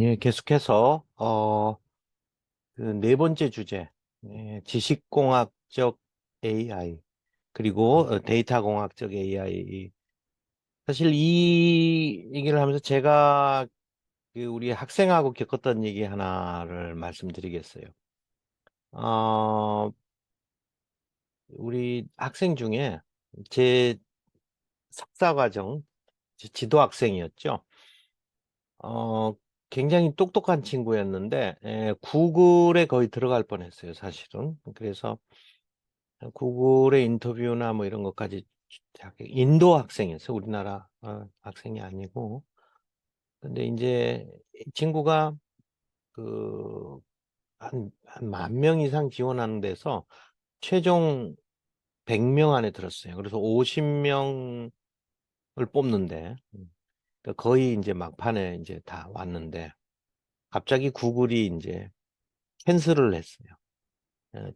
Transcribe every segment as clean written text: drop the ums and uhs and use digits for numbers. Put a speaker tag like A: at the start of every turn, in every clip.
A: 예, 계속해서 그 네 번째 주제, 지식공학적 AI 그리고 데이터공학적 AI. 사실 이 얘기를 하면서 제가 그 우리 학생하고 겪었던 얘기 하나를 말씀드리겠어요. 어, 우리 학생 중에 제 석사과정 지도 학생이었죠. 어, 굉장히 똑똑한 친구였는데 구글에 거의 들어갈 뻔했어요, 사실은. 그래서 구글의 인터뷰나 뭐 이런 것까지 인도 학생이었어요. 우리나라 학생이 아니고. 근데 이제 이 친구가 그 한 10,000명 이상 지원하는 데서 최종 100명 안에 들었어요. 그래서 50명을 뽑는데 그러니까 거의 이제 막판에 이제 다 왔는데 갑자기 구글이 이제 캔슬을 했어요.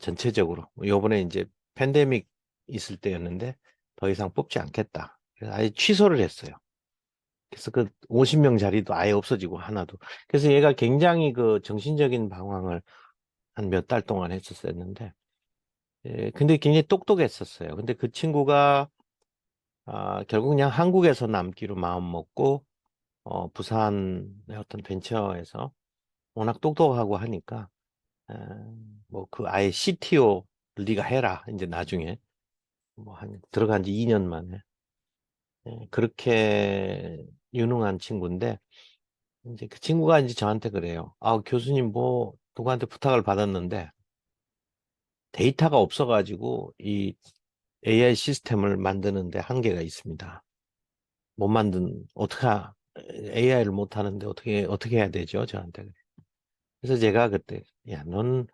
A: 전체적으로. 요번에 이제 팬데믹 있을 때였는데 더 이상 뽑지 않겠다. 그래서 아예 취소를 했어요. 그래서 그 50명 자리도 아예 없어지고 하나도. 그래서 얘가 굉장히 그 정신적인 방황을 한 몇 달 동안 했었었는데, 근데 굉장히 똑똑했었어요. 근데 그 친구가 결국 그냥 한국에서 남기로 마음 먹고 부산의 어떤 벤처에서 워낙 똑똑하고 하니까 뭐 그 아예 CTO 네가 해라 이제 나중에 뭐 한 들어간 지 2년 만에 그렇게 유능한 친구인데 이제 그 친구가 이제 저한테 그래요. 교수님 뭐 누구한테 부탁을 받았는데 데이터가 없어가지고 이 AI 시스템을 만드는데 한계가 있습니다. 못 만든 어떻게 AI를 못 하는데 어떻게 해야 되죠? 저한테. 그래서 제가 그때 야, 넌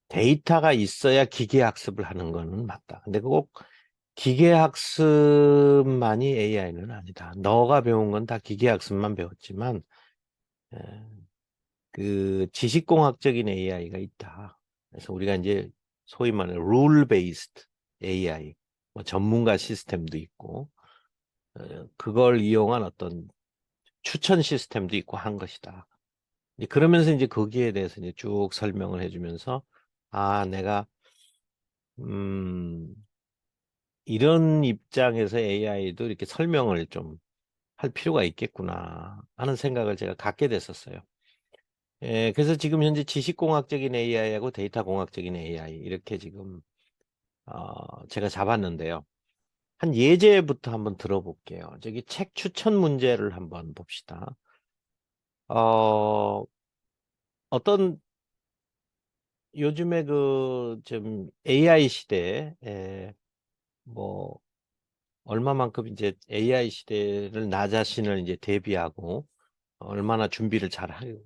A: 데이터가 있어야 기계학습을 하는 거는 맞다. 근데 꼭 기계학습만이 AI는 아니다. 너가 배운 건 다 기계학습만 배웠지만 에, 그 지식공학적인 AI가 있다. 그래서 우리가 이제 소위 말하는 룰 베이스드 AI, 뭐 전문가 시스템도 있고 그걸 이용한 어떤 추천 시스템도 있고 한 것이다. 이제 그러면서 이제 거기에 대해서 이제 쭉 설명을 해주면서 내가 음, 이런 입장에서 AI도 이렇게 설명을 좀 할 필요가 있겠구나 하는 생각을 제가 갖게 됐었어요. 그래서 지금 현재 지식공학적인 AI하고 데이터공학적인 AI 이렇게 지금 제가 잡았는데요. 한 예제부터 한번 들어볼게요. 저기 책 추천 문제를 한번 봅시다. 어, 어떤 요즘에 그 좀 AI 시대에 뭐 얼마만큼 이제 AI 시대를 나 자신을 이제 대비하고 얼마나 준비를 잘 하고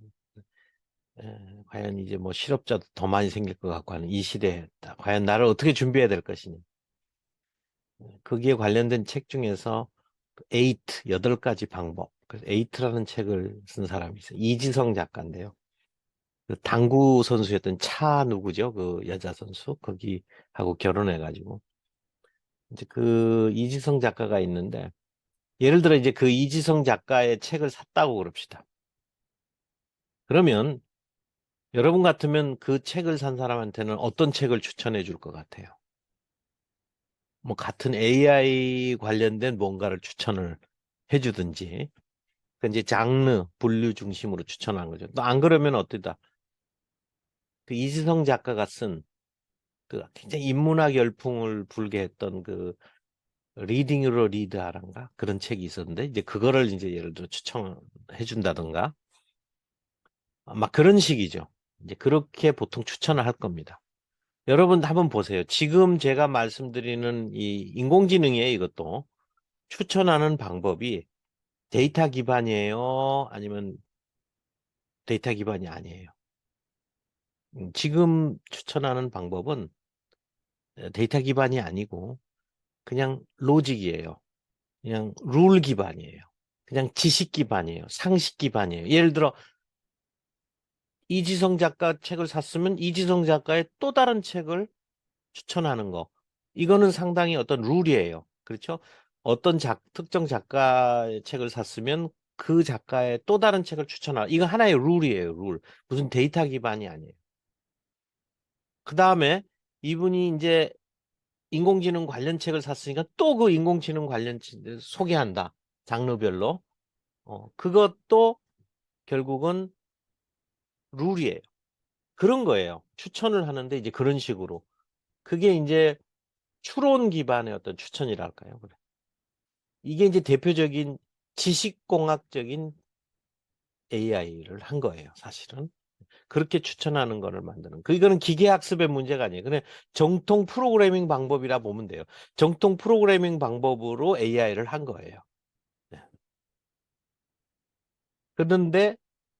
A: 과연 이제 뭐 실업자도 더 많이 생길 것 같고 하는 이 시대에 과연 나를 어떻게 준비해야 될 것이냐. 거기에 관련된 책 중에서 에이트, 8가지 방법. 그래서 에이트라는 책을 쓴 사람이 있어요. 이지성 작가인데요. 그 당구 선수였던 차 누구죠? 그 여자 선수. 거기하고 결혼해가지고. 이제 그 이지성 작가가 있는데, 예를 들어 이제 그 이지성 작가의 책을 샀다고 그럽시다. 그러면 여러분 같으면 그 책을 산 사람한테는 어떤 책을 추천해 줄 것 같아요? 뭐 같은 AI 관련된 뭔가를 추천을 해주든지, 그 이제 장르, 분류 중심으로 추천한 거죠. 또 안 그러면 어떠다? 그 이지성 작가가 쓴 그 굉장히 인문학 열풍을 불게 했던 그 리딩으로 리드하란가 그런 책이 있었는데 이제 그거를 이제 예를 들어 추천해 준다든가 막 그런 식이죠. 이제 그렇게 보통 추천을 할 겁니다. 여러분 한번 보세요. 지금 제가 말씀드리는 이 인공지능이에요, 이것도. 추천하는 방법이 데이터 기반이에요? 아니면 데이터 기반이 아니에요? 지금 추천하는 방법은 데이터 기반이 아니고 그냥 로직이에요. 그냥 룰 기반이에요. 그냥 지식 기반이에요. 상식 기반이에요. 예를 들어 이지성 작가 책을 샀으면 이지성 작가의 또 다른 책을 추천하는 거. 이거는 상당히 어떤 룰이에요. 그렇죠? 어떤 특정 작가의 책을 샀으면 그 작가의 또 다른 책을 추천하라. 이거 하나의 룰이에요, 룰. 무슨 데이터 기반이 아니에요. 그 다음에 이분이 이제 인공지능 관련 책을 샀으니까 또 그 인공지능 관련 책을 소개한다. 장르별로. 그것도 결국은 룰이에요. 그런 거예요. 추천을 하는데 이제 그런 식으로. 그게 이제 추론 기반의 어떤 추천이랄까요. 그래. 이게 이제 대표적인 지식공학적인 AI를 한 거예요, 사실은. 그렇게 추천하는 거를 만드는. 이거는 기계학습의 문제가 아니에요. 그냥 정통 프로그래밍 방법이라 보면 돼요. 정통 프로그래밍 방법으로 AI를 한 거예요. 네. 그런데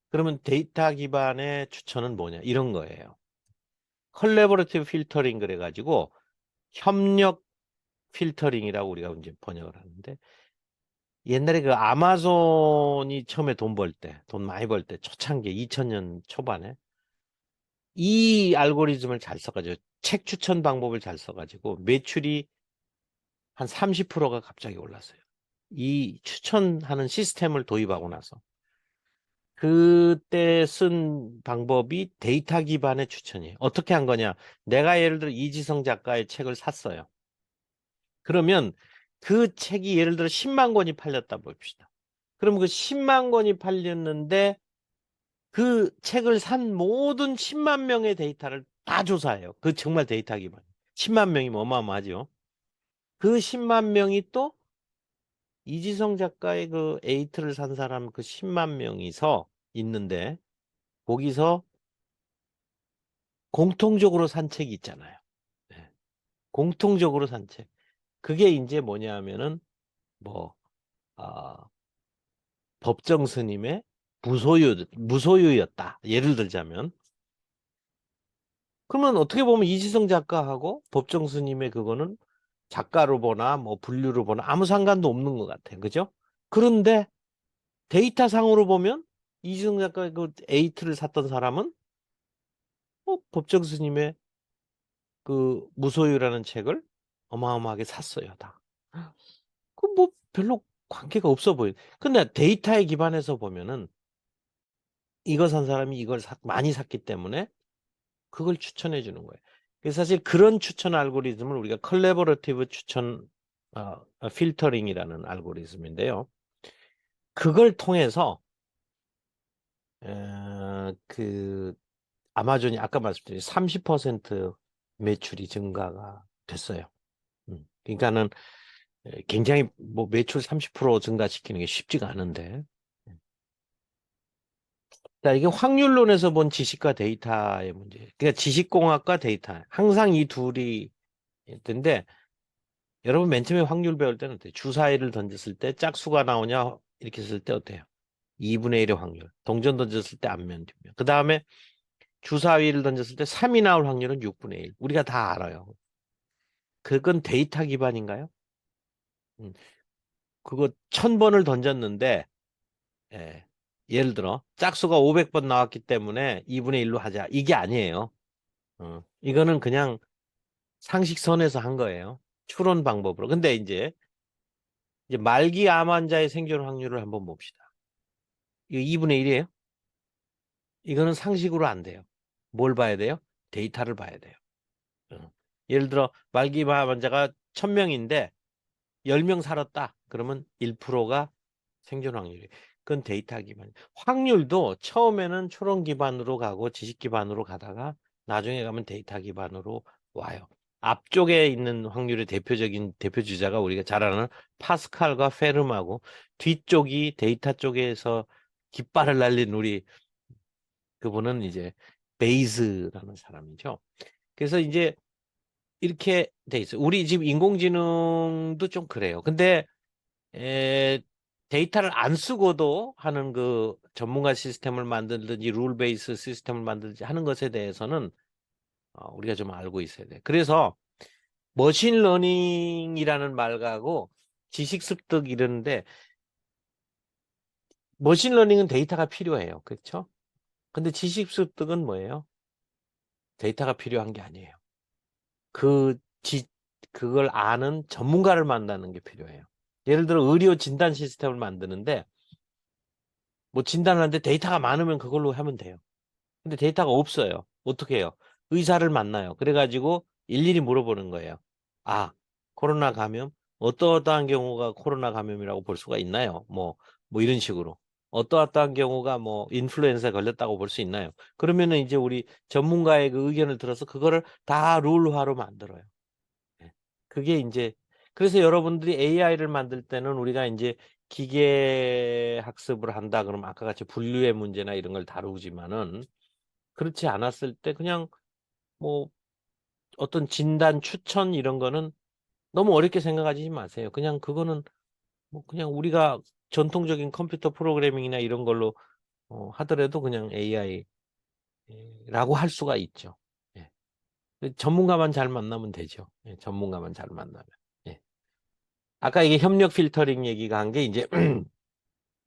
A: 그러면 데이터 기반의 추천은 뭐냐? 이런 거예요. 컬래버러티브 필터링 그래가지고 협력 필터링이라고 우리가 이제 번역을 하는데 옛날에 그 아마존이 처음에 돈 벌 때, 돈 많이 벌 때, 초창기 2000년 초반에 이 알고리즘을 잘 써가지고 책 추천 방법을 잘 써가지고 매출이 한 30%가 갑자기 올랐어요. 이 추천하는 시스템을 도입하고 나서 그때 쓴 방법이 데이터 기반의 추천이에요. 어떻게 한 거냐? 내가 예를 들어 이지성 작가의 책을 샀어요. 그러면 그 책이 예를 들어 10만 권이 팔렸다 봅시다. 그럼 그 10만 권이 팔렸는데 그 책을 산 모든 10만 명의 데이터를 다 조사해요. 그 정말 데이터 기반. 10만 명이면 어마어마하죠. 그 10만 명이 또 이지성 작가의 그 에이트를 산 사람 그 10만 명이서 있는데 거기서 공통적으로 산 책이 있잖아요. 네. 공통적으로 산 책. 그게 이제 뭐냐 하면은 뭐 법정 스님의 무소유였다. 예를 들자면 그러면 어떻게 보면 이지성 작가하고 법정 스님의 그거는 작가로 보나 뭐 분류로 보나 아무 상관도 없는 것 같아요. 그죠? 그런데 데이터 상으로 보면 이지성 작가의 그 에이트를 샀던 사람은 법정 스님의 그 무소유라는 책을 어마어마하게 샀어요, 다. 그 뭐 별로 관계가 없어 보여. 근데 데이터에 기반해서 보면은 이거 산 사람이 이걸 많이 샀기 때문에 그걸 추천해 주는 거예요. 그래서 사실 그런 추천 알고리즘을 우리가 컬래버러티브 추천 필터링이라는 알고리즘인데요. 그걸 통해서 그 아마존이 아까 말씀드린 30% 매출이 증가가 됐어요. 그러니까는 굉장히 뭐 매출 30% 증가시키는 게 쉽지가 않은데. 자, 이게 확률론에서 본 지식과 데이터의 문제. 그러니까 지식공학과 데이터. 항상 이 둘이 있던데, 여러분 맨 처음에 확률 배울 때는 어때요? 주사위를 던졌을 때 짝수가 나오냐? 이렇게 쓸 때 어때요? 2분의 1의 확률. 동전 던졌을 때 앞면, 뒷면. 그 다음에 주사위를 던졌을 때 3이 나올 확률은 6분의 1. 우리가 다 알아요. 그건 데이터 기반인가요? 음, 그거 1000번을 던졌는데, 예, 예를 들어 짝수가 500번 나왔기 때문에 2분의 1로 하자. 이게 아니에요. 이거는 그냥 상식선에서 한 거예요. 추론 방법으로. 근데 이제 말기 암 환자의 생존 확률을 한번 봅시다. 이거 2분의 1이에요? 이거는 상식으로 안 돼요. 뭘 봐야 돼요? 데이터를 봐야 돼요. 예를 들어 말기 암 환자가 1000명인데 10명 살았다. 그러면 1%가 생존 확률이. 그건 데이터 기반. 확률도 처음에는 추론 기반으로 가고 지식 기반으로 가다가 나중에 가면 데이터 기반으로 와요. 앞쪽에 있는 확률의 대표적인 대표 주자가 우리가 잘 아는 파스칼과 페르마고 뒤쪽이 데이터 쪽에서 깃발을 날린 우리 그분은 이제 베이즈라는 사람이죠. 그래서 이제 이렇게 돼 있어요. 우리 지금 인공지능도 좀 그래요. 근데 에, 데이터를 안 쓰고도 하는 그 전문가 시스템을 만들든지 룰 베이스 시스템을 만들든지 하는 것에 대해서는 우리가 좀 알고 있어야 돼. 그래서 머신 러닝이라는 말하고 지식 습득 이러는데 머신 러닝은 데이터가 필요해요. 그렇죠? 근데 지식 습득은 뭐예요? 데이터가 필요한 게 아니에요. 그 그걸 아는 전문가를 만나는 게 필요해요. 예를 들어 의료 진단 시스템을 만드는데 뭐 진단하는데 데이터가 많으면 그걸로 하면 돼요. 근데 데이터가 없어요. 어떻게 해요? 의사를 만나요. 그래가지고 일일이 물어보는 거예요. 아, 코로나 감염? 어떠한 경우가 코로나 감염이라고 볼 수가 있나요? 뭐 이런 식으로. 어떠한 경우가 뭐 인플루엔자에 걸렸다고 볼 수 있나요? 그러면은 이제 우리 전문가의 그 의견을 들어서 그거를 다 룰화로 만들어요. 예. 그게 이제 그래서 여러분들이 AI를 만들 때는 우리가 이제 기계 학습을 한다 그러면 아까 같이 분류의 문제나 이런 걸 다루지만은 그렇지 않았을 때 그냥 뭐 어떤 진단 추천 이런 거는 너무 어렵게 생각하지 마세요. 그냥 그거는 뭐 그냥 우리가 전통적인 컴퓨터 프로그래밍이나 이런 걸로 하더라도 그냥 AI라고 할 수가 있죠. 예. 전문가만 잘 만나면 되죠. 예, 전문가만 잘 만나면. 예. 아까 이게 협력 필터링 얘기가 한 게 이제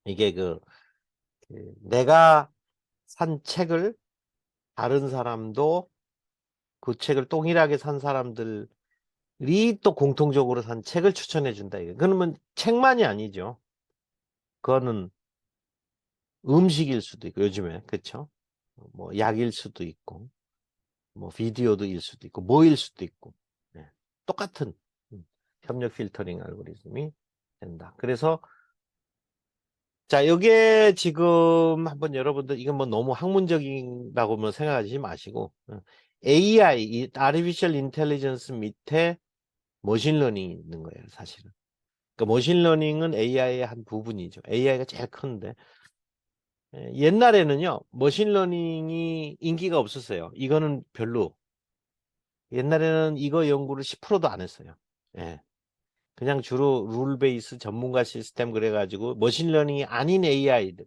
A: 이게 내가 산 책을 다른 사람도 그 책을 동일하게 산 사람들이 또 공통적으로 산 책을 추천해 준다. 이거. 그러면 책만이 아니죠. 그거는 음식일 수도 있고 요즘에 그렇죠. 뭐 약일 수도 있고 뭐 비디오도일 수도 있고 뭐일 수도 있고 네. 똑같은 협력 필터링 알고리즘이 된다. 그래서 자, 요게 지금 한번 여러분들 이건 뭐 너무 학문적이라고 뭐 생각하지 마시고 AI, 이 Artificial Intelligence 밑에 머신러닝이 있는 거예요, 사실은. 그러니까 머신러닝은 AI의 한 부분이죠. AI가 제일 큰데 옛날에는요, 머신러닝이 인기가 없었어요. 이거는 별로. 옛날에는 이거 연구를 10%도 안 했어요. 예. 그냥 주로 룰 베이스 전문가 시스템 그래가지고 머신러닝이 아닌 AI들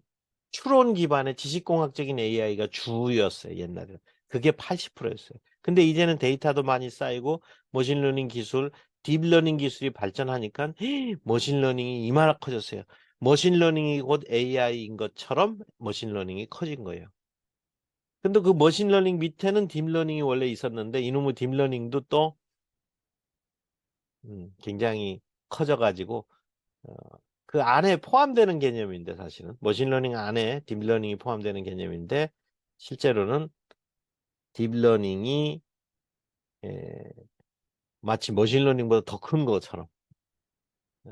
A: 추론 기반의 지식공학적인 AI가 주였어요, 옛날에는. 그게 80%였어요. 근데 이제는 데이터도 많이 쌓이고 머신러닝 기술, 딥러닝 기술이 발전하니까 머신러닝이 이만큼 커졌어요. 머신러닝이 곧 AI인 것처럼 머신러닝이 커진 거예요. 근데 그 머신러닝 밑에는 딥러닝이 원래 있었는데 이놈의 딥러닝도 또 굉장히 커져가지고 어, 그 안에 포함되는 개념인데 사실은 머신러닝 안에 딥러닝이 포함되는 개념인데 실제로는 딥러닝이 마치 머신러닝보다 더 큰 것처럼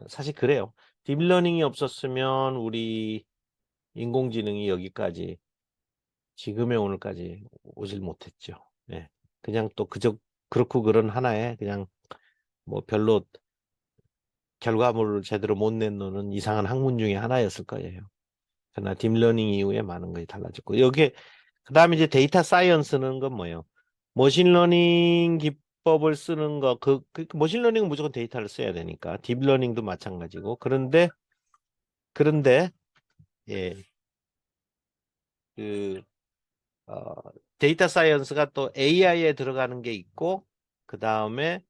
A: 사실 그래요. 딥러닝이 없었으면 우리 인공지능이 여기까지 지금의 오늘까지 오질 못했죠. 예. 그냥 또 그저 그렇고 그런 하나에 그냥 뭐 별로 결과물을 제대로 못 내놓는 이상한 학문 중에 하나였을 거예요. 그러나 딥러닝 이후에 많은 것이 달라졌고 여기에 그다음에 이제 데이터 사이언스는 건 뭐예요? 머신러닝 기법을 쓰는 거 머신러닝은 무조건 데이터를 써야 되니까 딥러닝도 마찬가지고 그런데 예, 그 어, 데이터 사이언스가 또 AI에 들어가는 게 있고 그 다음에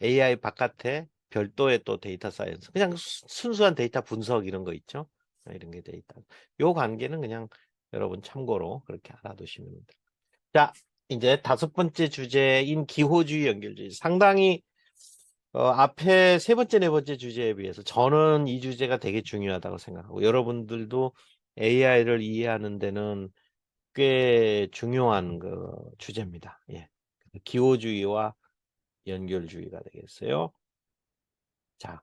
A: AI 바깥에 별도의 또 데이터 사이언스 그냥 순수한 데이터 분석 이런 거 있죠? 이런 게 데이터. 요 관계는 그냥 여러분 참고로 그렇게 알아두시면 됩니다. 자, 이제 다섯 번째 주제인 기호주의 연결주의. 상당히 앞에 세 번째, 네 번째 주제에 비해서 저는 이 주제가 되게 중요하다고 생각하고 여러분들도 AI를 이해하는 데는 꽤 중요한 그 주제입니다. 예. 기호주의와 연결주의가 되겠어요. 자,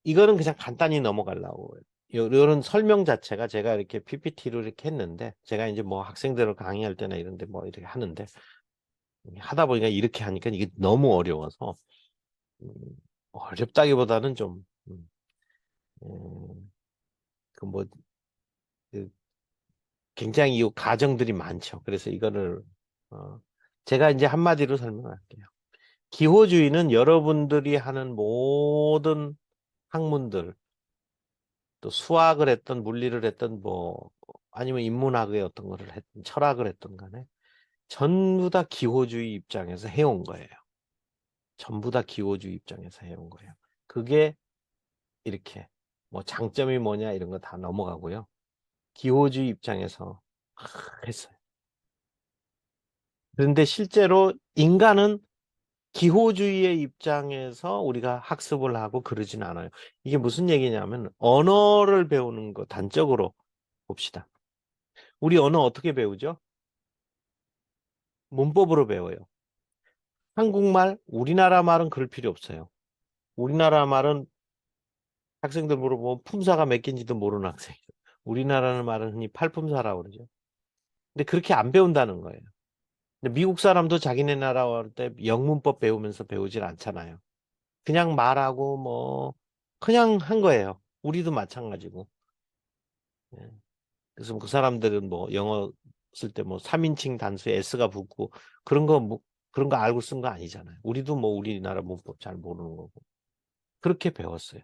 A: 이거는 그냥 간단히 넘어가려고. 이런 설명 자체가 제가 이렇게 PPT로 이렇게 했는데 제가 이제 뭐 학생들을 강의할 때나 이런 데 뭐 이렇게 하는데 하다 보니까 이렇게 하니까 이게 너무 어려워서 음, 어렵다기보다는 좀 그뭐 그 굉장히 이 가정들이 많죠. 그래서 이거를 어, 제가 이제 한마디로 설명할게요. 기호주의는 여러분들이 하는 모든 학문들 또 수학을 했던 물리를 했던 뭐 아니면 인문학의 어떤 거를 했던 철학을 했던 간에 전부 다 기호주의 입장에서 해온 거예요. 전부 다 기호주의 입장에서 해온 거예요. 그게 이렇게 뭐 장점이 뭐냐 이런 거 다 넘어가고요. 기호주의 입장에서 했어요. 그런데 실제로 인간은 기호주의의 입장에서 우리가 학습을 하고 그러진 않아요. 이게 무슨 얘기냐면 언어를 배우는 거 단적으로 봅시다. 우리 언어 어떻게 배우죠? 문법으로 배워요. 한국말, 우리나라 말은 그럴 필요 없어요. 우리나라 말은 학생들 물어보면 품사가 몇 개인지도 모르는 학생이죠. 우리나라는 말은 흔히 팔품사라고 그러죠. 근데 그렇게 안 배운다는 거예요. 근데 미국 사람도 자기네 나라 올 때 영문법 배우면서 배우질 않잖아요. 그냥 말하고 뭐 그냥 한 거예요. 우리도 마찬가지고. 예. 그래서 그 사람들은 뭐 영어 쓸 때 뭐 3인칭 단수에 S가 붙고 그런 거 뭐 그런 거 알고 쓴 거 아니잖아요. 우리도 뭐 우리나라 문법 잘 모르는 거고. 그렇게 배웠어요.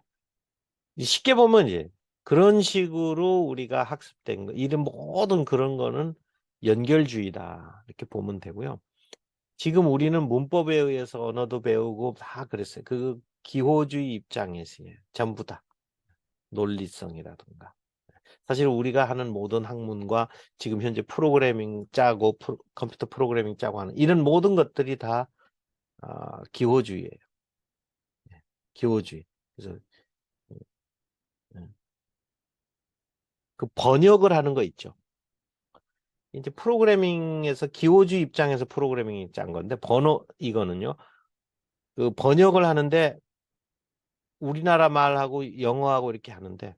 A: 쉽게 보면 이제 그런 식으로 우리가 학습된 거, 이런 모든 그런 거는 연결주의다. 이렇게 보면 되고요. 지금 우리는 문법에 의해서 언어도 배우고 다 그랬어요. 그 기호주의 입장에서요. 전부 다. 논리성이라든가. 사실 우리가 하는 모든 학문과 지금 현재 프로그래밍 짜고 컴퓨터 프로그래밍 짜고 하는 이런 모든 것들이 다 기호주의예요. 기호주의. 그래서 음, 그 번역을 하는 거 있죠. 이제 프로그래밍에서 기호주의 입장에서 프로그래밍이 짠 건데 이거는요. 그 번역을 하는데 우리나라 말하고 영어하고 이렇게 하는데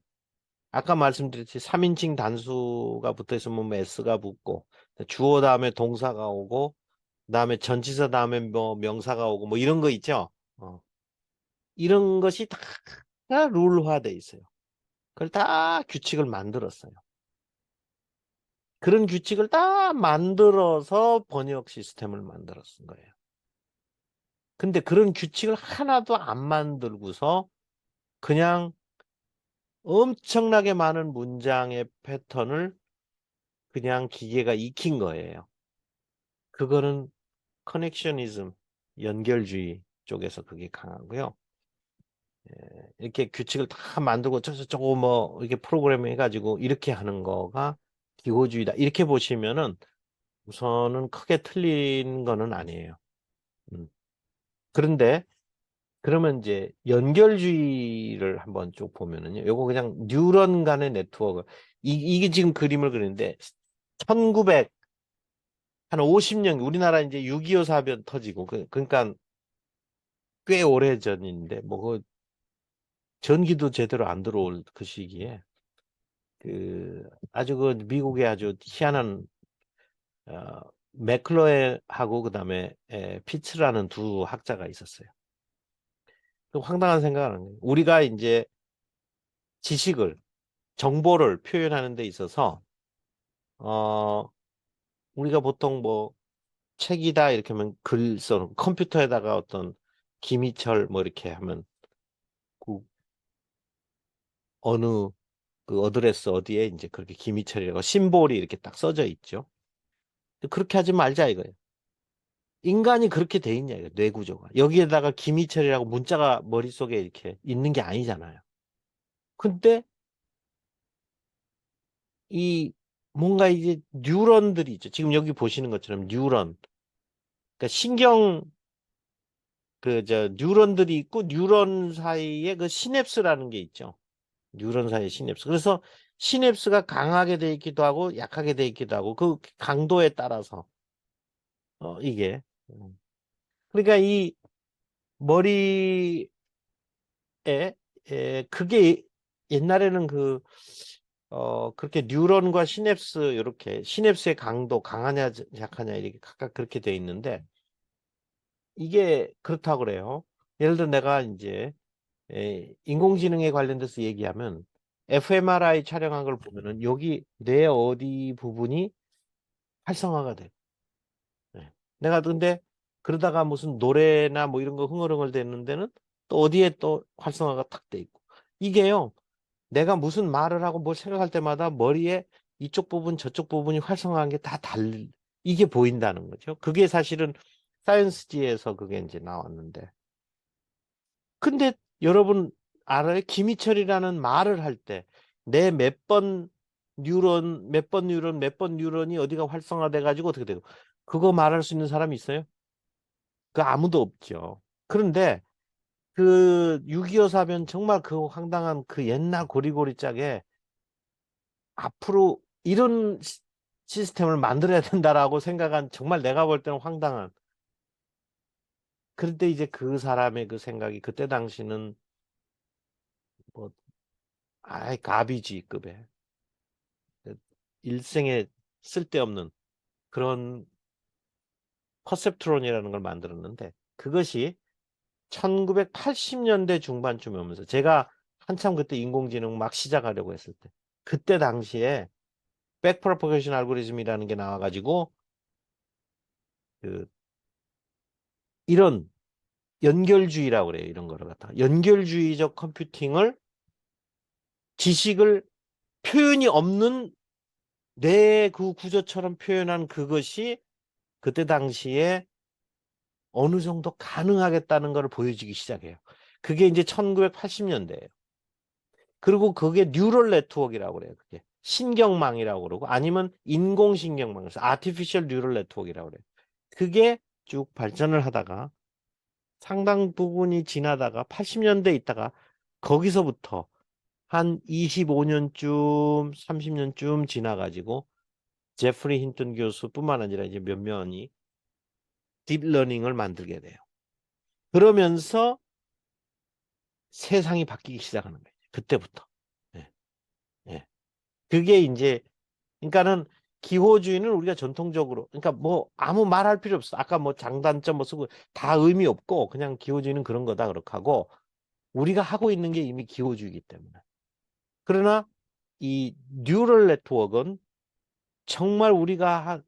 A: 아까 말씀드렸듯이 3인칭 단수가 붙어 있으면 뭐 S가 붙고 주어 다음에 동사가 오고 그다음에 전치사 다음에 뭐 명사가 오고 뭐 이런 거 있죠. 이런 것이 다 룰화돼 있어요. 그걸 다 규칙을 만들었어요. 그런 규칙을 다 만들어서 번역 시스템을 만들었은 거예요. 근데 그런 규칙을 하나도 안 만들고서 그냥 엄청나게 많은 문장의 패턴을 그냥 기계가 익힌 거예요. 그거는 커넥셔니즘, 연결주의 쪽에서 그게 강하고요. 이렇게 규칙을 다 만들고 저거 뭐 이렇게 프로그래밍 해가지고 이렇게 하는 거가 기호주의다. 이렇게 보시면은 우선은 크게 틀린 거는 아니에요. 음. 그런데 그러면 이제 연결주의를 한번 쭉 보면은요. 요거 그냥 뉴런 간의 네트워크. 이게 지금 그림을 그리는데 1900, 한 50년, 우리나라 이제 6.25 사변 터지고, 그러니까 꽤 오래 전인데, 뭐, 그 전기도 제대로 안 들어올 그 시기에, 아주 그 미국의 아주 희한한, 어, 맥클로에하고 그다음에 피츠라는 두 학자가 있었어요. 그 황당한 생각을 하는 거예요. 우리가 이제 지식을, 정보를 표현하는 데 있어서, 어, 우리가 보통 뭐, 책이다 이렇게 하면 글 써놓고 컴퓨터에다가 어떤 김희철 뭐 이렇게 하면 그 어느 그 어드레스 어디에 이제 그렇게 김희철이라고 심볼이 이렇게 딱 써져 있죠. 그렇게 하지 말자 이거예요. 인간이 그렇게 돼 있냐 이거 뇌구조가. 여기에다가 김희철이라고 문자가 머릿속에 이렇게 있는 게 아니잖아요. 근데 이 뭔가 이제 뉴런들이 있죠. 지금 여기 보시는 것처럼 뉴런. 그러니까 신경 뉴런들이 있고 뉴런 사이에 그 시냅스라는 게 있죠. 뉴런 사이의 시냅스. 그래서 시냅스가 강하게 돼 있기도 하고 약하게 돼 있기도 하고 그 강도에 따라서 이게 그러니까 이 머리에 그게 옛날에는 그렇게 뉴런과 시냅스 이렇게 시냅스의 강도 강하냐 약하냐 이렇게 각각 그렇게 돼 있는데 이게 그렇다고 그래요. 예를 들어 내가 이제 인공지능에 관련돼서 얘기하면 fMRI 촬영한 걸 보면은 여기 뇌 어디 부분이 활성화가 돼. 네. 내가 근데 그러다가 무슨 노래나 뭐 이런 거 흥얼흥얼 대는 데는 또 어디에 또 활성화가 탁 돼 있고. 이게요. 내가 무슨 말을 하고 뭘 생각할 때마다 머리에 이쪽 부분 저쪽 부분이 활성화한 게 다 이게 보인다는 거죠. 그게 사실은 사이언스지에서 그게 이제 나왔는데. 근데 여러분 알아요? 김희철이라는 말을 할 때 내 몇 번 뉴런이 어디가 활성화돼 가지고 어떻게 되고 그거 말할 수 있는 사람이 있어요? 그 아무도 없죠. 그런데 그 6.25 사변 정말 그 황당한 그 옛날 고리고리 짝에 앞으로 이런 시스템을 만들어야 된다라고 생각한 정말 내가 볼 때는 황당한. 그런데 이제 그 사람의 그 생각이 그때 당시는 뭐 아이 가비지급의 일생에 쓸데없는 그런 퍼셉트론이라는 걸 만들었는데 그것이 1980년대 중반쯤에 오면서 제가 한참 그때 인공지능 막 시작하려고 했을 때 그때 당시에 백프로포게이션 알고리즘이라는 게 나와가지고 그 이런 연결주의라고 그래요. 이런 거를 갖다가 연결주의적 컴퓨팅을 지식을 표현이 없는 내 그 구조처럼 표현한 그것이 그때 당시에 어느 정도 가능하겠다는 걸 보여주기 시작해요. 그게 이제 1980년대예요. 그리고 그게 뉴럴 네트워크라고 그래요. 그게 신경망이라고 그러고 아니면 인공신경망, 그래서 아티피셜 뉴럴 네트워크라고 그래요. 그게 쭉 발전을 하다가 상당 부분이 지나다가 80년대 있다가 거기서부터 한 25년쯤, 30년쯤 지나가지고 제프리 힌턴 교수뿐만 아니라 이제 몇 명이 딥러닝을 만들게 돼요. 그러면서 세상이 바뀌기 시작하는 거예요. 그때부터. 예, 예. 그게 이제, 그러니까는 기호주의는 우리가 전통적으로, 그러니까 뭐 아무 말할 필요 없어. 아까 뭐 장단점 뭐 쓰고 다 의미 없고 그냥 기호주의는 그런 거다 그렇게 하고 우리가 하고 있는 게 이미 기호주의이기 때문에. 그러나 이 뉴럴 네트워크는 정말 우리가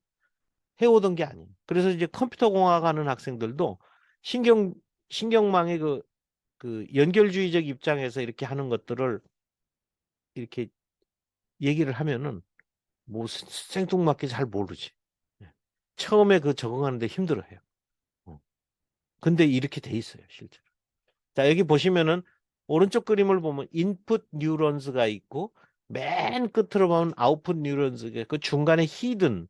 A: 해오던 게 아니에요. 그래서 이제 컴퓨터 공학 하는 학생들도 신경, 신경망의 그 연결주의적 입장에서 이렇게 하는 것들을 이렇게 얘기를 하면은 뭐 생뚱맞게 잘 모르지. 예. 처음에 그 적응하는데 힘들어해요. 어. 근데 이렇게 돼 있어요, 실제로. 자, 여기 보시면은 오른쪽 그림을 보면 인풋 뉴런스가 있고 맨 끝으로 보면 아웃풋 뉴런스가 그 중간에 히든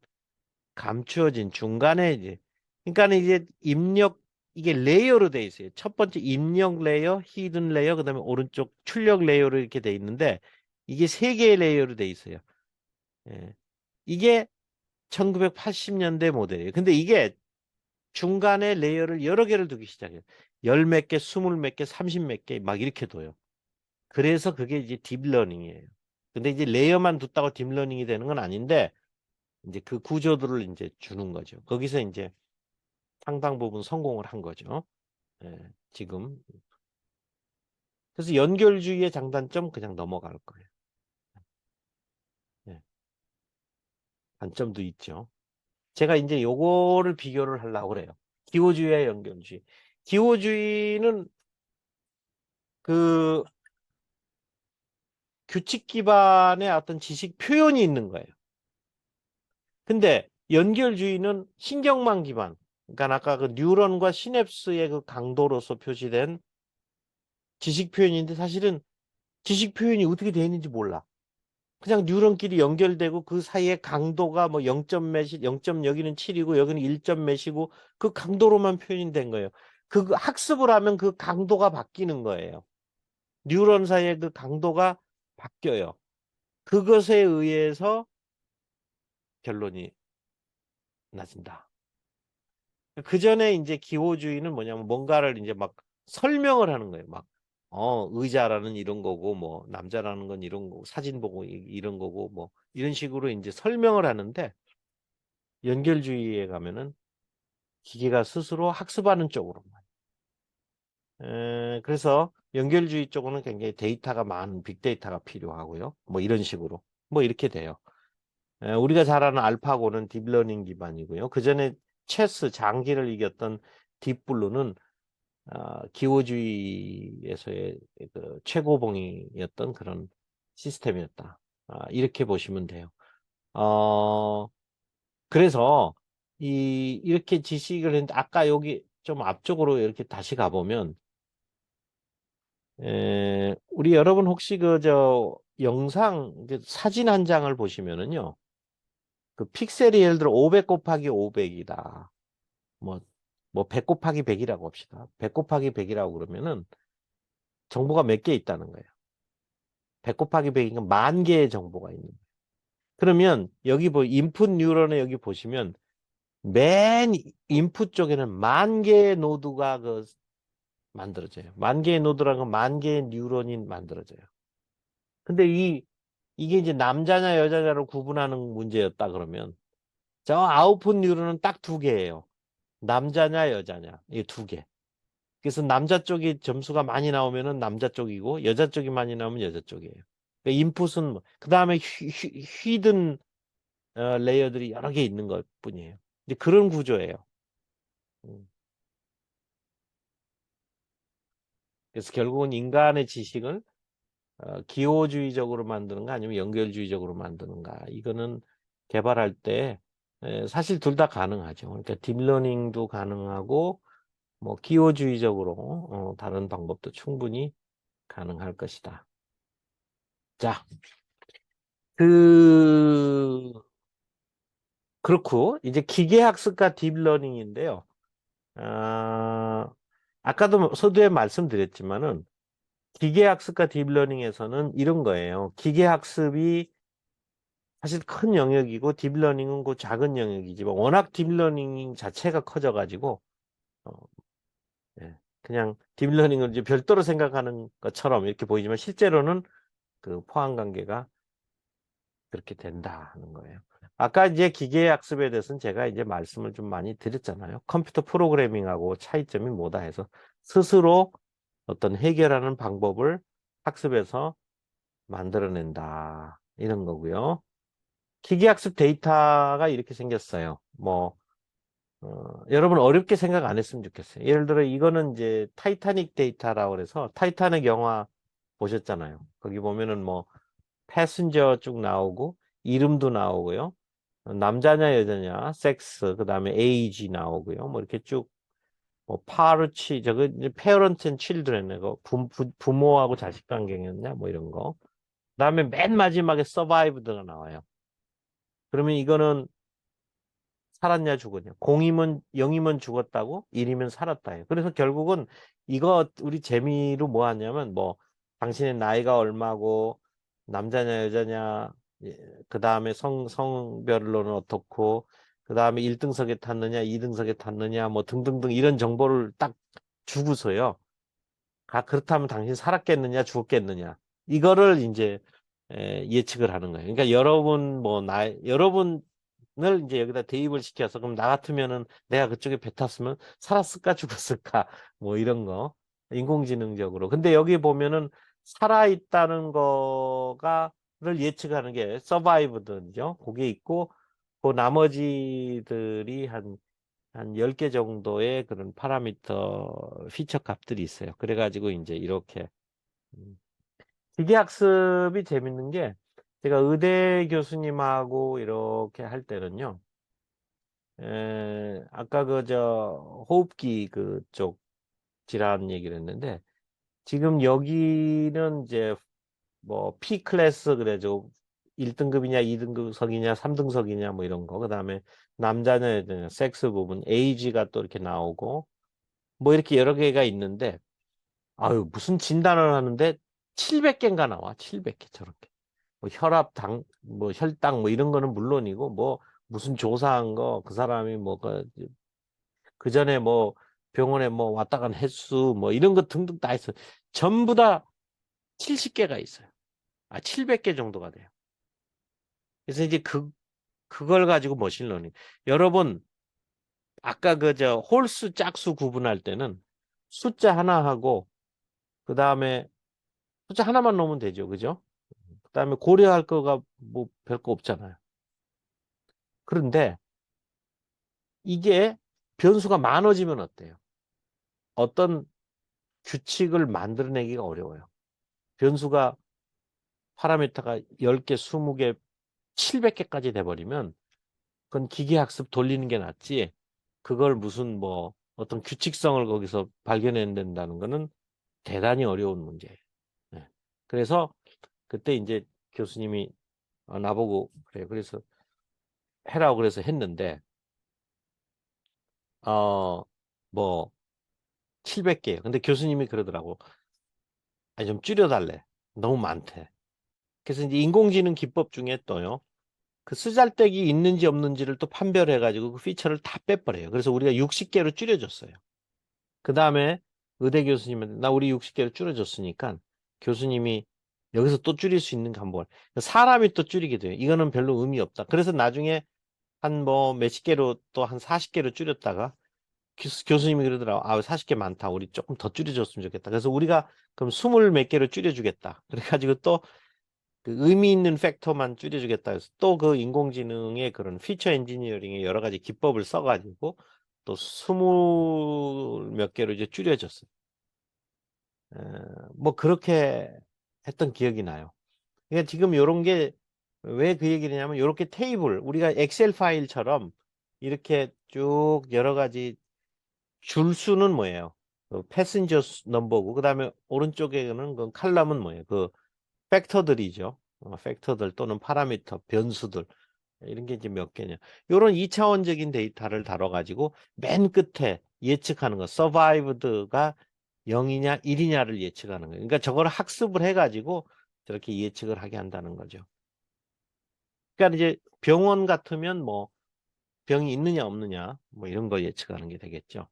A: 감추어진 중간에 이제 그러니까 이제 입력 이게 레이어로 돼 있어요. 첫 번째 입력 레이어, 히든 레이어, 그다음에 오른쪽 출력 레이어로 이렇게 돼 있는데 이게 세 개의 레이어로 돼 있어요. 예. 이게 1980년대 모델이에요. 근데 이게 중간에 레이어를 여러 개를 두기 시작해요. 열 몇 개, 스물 몇 개, 삼십 몇 개 막 이렇게 둬요. 그래서 그게 이제 딥러닝이에요. 근데 이제 레이어만 뒀다고 딥러닝이 되는 건 아닌데 이제 그 구조들을 이제 주는 거죠. 거기서 이제 상당 부분 성공을 한 거죠. 예, 지금. 그래서 연결주의의 장단점 그냥 넘어갈 거예요. 예, 단점도 있죠. 제가 이제 요거를 비교를 하려고 그래요. 기호주의와 연결주의. 기호주의는 그 규칙 기반의 어떤 지식 표현이 있는 거예요. 근데 연결주의는 신경망 기반. 그러니까 아까 그 뉴런과 시냅스의 그 강도로서 표시된 지식 표현인데 사실은 지식 표현이 어떻게 되어 있는지 몰라. 그냥 뉴런끼리 연결되고 그 사이에 강도가 뭐 0점 몇이 0점 여기는 7이고 여기는 1점 몇이고 그 강도로만 표현이 된 거예요. 그 학습을 하면 그 강도가 바뀌는 거예요. 뉴런 사이의 그 강도가 바뀌어요. 그것에 의해서 결론이 나진다. 그 전에 이제 기호주의는 뭐냐면 뭔가를 이제 막 설명을 하는 거예요. 막, 의자라는 이런 거고, 뭐, 남자라는 건 이런 거고, 사진 보고 이런 거고, 뭐, 이런 식으로 이제 설명을 하는데, 연결주의에 가면은 기계가 스스로 학습하는 쪽으로. 그래서 연결주의 쪽은 굉장히 데이터가 많은 빅데이터가 필요하고요. 뭐 이런 식으로. 뭐 이렇게 돼요. 우리가 잘 아는 알파고는 딥러닝 기반이고요. 그 전에 체스 장기를 이겼던 딥블루는 기호주의에서의 그 최고봉이었던 그런 시스템이었다. 이렇게 보시면 돼요. 어, 그래서 이렇게 지식을 했는데 아까 여기 좀 앞쪽으로 이렇게 다시 가보면 우리 여러분 혹시 그 저 영상 사진 한 장을 보시면은요. 그 픽셀이 예를 들어 500 곱하기 500이다. 뭐, 뭐 100 곱하기 100이라고 합시다. 100 곱하기 100이라고 그러면은 정보가 몇 개 있다는 거예요. 100 곱하기 100이니까 만 개의 정보가 있는 거예요. 그러면 여기 인풋 뉴런에 여기 보시면 맨 인풋 쪽에는 만 개의 노드가 만들어져요. 만 개의 노드라는 건 만 개의 뉴런이 만들어져요. 근데 이게 이제 남자냐 여자냐로 구분하는 문제였다 그러면 저 아웃풋 뉴런은 딱 두 개예요. 남자냐 여자냐 이 두 개. 그래서 남자 쪽이 점수가 많이 나오면은 남자 쪽이고 여자 쪽이 많이 나오면 여자 쪽이에요. 그러니까 인풋은 그 다음에 휘든 레이어들이 여러 개 있는 것 뿐이에요. 이제 그런 구조예요. 음. 그래서 결국은 인간의 지식을 기호주의적으로 만드는가 아니면 연결주의적으로 만드는가 이거는 개발할 때 사실 둘 다 가능하죠. 그러니까 딥러닝도 가능하고 뭐 기호주의적으로 다른 방법도 충분히 가능할 것이다. 자, 그 그렇고 이제 기계학습과 딥러닝인데요. 아까도 서두에 말씀드렸지만은 기계학습과 딥러닝에서는 이런 거예요. 기계학습이 사실 큰 영역이고 딥러닝은 그 작은 영역이지만 워낙 딥러닝 자체가 커져가지고 어, 예, 그냥 딥러닝을 이제 별도로 생각하는 것처럼 이렇게 보이지만 실제로는 그 포함 관계가 그렇게 된다는 거예요. 아까 이제 기계학습에 대해서는 제가 이제 말씀을 좀 많이 드렸잖아요. 컴퓨터 프로그래밍하고 차이점이 뭐다 해서 스스로 어떤 해결하는 방법을 학습에서 만들어낸다. 이런 거고요. 기계학습 데이터가 이렇게 생겼어요. 여러분 어렵게 생각 안 했으면 좋겠어요. 예를 들어 이거는 이제 타이타닉 데이터라고 그래서 타이타닉 영화 보셨잖아요. 거기 보면은 뭐 패신저 쭉 나오고 이름도 나오고요. 남자냐 여자냐 섹스 그다음에 에이지 나오고요. 뭐 이렇게 쭉 뭐 파르치 저거 이제 페어런트 앤 칠드ren 거 부모하고 자식 관계였냐 뭐 이런 거. 그다음에 맨 마지막에 서바이브드가 나와요. 그러면 이거는 살았냐 죽었냐. 0이면 0이면 죽었다고 1이면 살았다예요. 그래서 결국은 이거 우리 재미로 뭐 하냐면 뭐 당신의 나이가 얼마고 남자냐 여자냐 그 다음에 성별로는 어떻고 그 다음에 1등석에 탔느냐 2등석에 탔느냐 뭐 등등등 이런 정보를 딱 주고서요. 그렇다면 당신 살았겠느냐 죽었겠느냐 이거를 이제 예측을 하는 거예요. 그러니까 여러분 여러분을 이제 여기다 대입을 시켜서 그럼 나 같으면은 내가 그쪽에 배 탔으면 살았을까 죽었을까 뭐 이런 거 인공지능적으로. 근데 여기 보면은 살아있다는 거가를 예측하는 게 서바이브든죠. 그게 있고 그 나머지들이 한 10개 정도의 그런 파라미터 피처 값들이 있어요. 그래가지고 이제 이렇게 음, 기계학습이 재밌는 게 제가 의대 교수님하고 이렇게 할 때는요. 아까 호흡기 그쪽 질환 얘기를 했는데 지금 여기는 이제 뭐 P 클래스 그래죠. 1등급이냐 2등급석이냐 3등석이냐 뭐 이런 거. 그다음에 남자냐 여자냐 섹스 부분 에이지가 또 이렇게 나오고 뭐 이렇게 여러 개가 있는데 아유 무슨 진단을 하는데 700개인가 나와. 700개 저렇게. 뭐 혈압, 뭐 혈당 뭐 이런 거는 물론이고 뭐 무슨 조사한 거 그 사람이 그 전에 뭐 병원에 뭐 왔다 간 횟수 뭐 이런 거 등등 다 있어요. 전부 다 70개가 있어요. 700개 정도가 돼요. 그래서 이제 그걸 가지고 머신러닝. 여러분 아까 홀수 짝수 구분할 때는 숫자 하나하고 그 다음에 숫자 하나만 넣으면 되죠. 그죠? 그 다음에 고려할 거가 뭐 별거 없잖아요. 그런데 이게 변수가 많아지면 어때요? 어떤 규칙을 만들어내기가 어려워요. 변수가 파라미터가 10개, 20개, 700개까지 돼버리면 그건 기계학습 돌리는 게 낫지. 그걸 무슨 뭐 어떤 규칙성을 거기서 발견해낸다는 거는 대단히 어려운 문제예요. 네. 그래서 그때 이제 교수님이 나보고 그래. 그래서 해라고 그래서 했는데 어 뭐 700개예요. 근데 교수님이 그러더라고. 아니 좀 줄여달래. 너무 많대. 그래서 이제 인공지능 기법 중에 또요. 그 쓰잘데기 있는지 없는지를 또 판별해가지고 그 피처를 다 빼버려요. 그래서 우리가 60개로 줄여줬어요. 그 다음에 의대 교수님한테 나 우리 60개로 줄여줬으니까 교수님이 여기서 또 줄일 수 있는 가 한번 사람이 또 줄이게 돼요. 이거는 별로 의미 없다. 그래서 나중에 한 뭐 몇십 개로 또 한 40개로 줄였다가 교수님이 그러더라고. 아, 40개 많다. 우리 조금 더 줄여줬으면 좋겠다. 그래서 우리가 그럼 20 몇 개로 줄여주겠다. 그래가지고 또 그 의미 있는 팩터만 줄여주겠다 해서 또 그 인공지능의 그런 피처 엔지니어링의 여러 가지 기법을 써가지고 또 20 몇 개로 이제 줄여줬어요. 에, 뭐 그렇게 했던 기억이 나요. 그러니까 지금 이런 게 왜 그 얘기를 하냐면 이렇게 테이블 우리가 엑셀 파일처럼 이렇게 쭉 여러 가지 줄 수는 뭐예요? 그 패신저 넘버고 그다음에 오른쪽에는 그 칼럼은 뭐예요? 그 팩터들이죠. 팩터들 또는 파라미터, 변수들 이런 게 이제 몇 개냐. 이런 2차원적인 데이터를 다뤄가지고 맨 끝에 예측하는 거, survived가 0이냐 1이냐를 예측하는 거예요. 그러니까 저걸 학습을 해가지고 저렇게 예측을 하게 한다는 거죠. 그러니까 이제 병원 같으면 뭐 병이 있느냐 없느냐 뭐 이런 거 예측하는 게 되겠죠.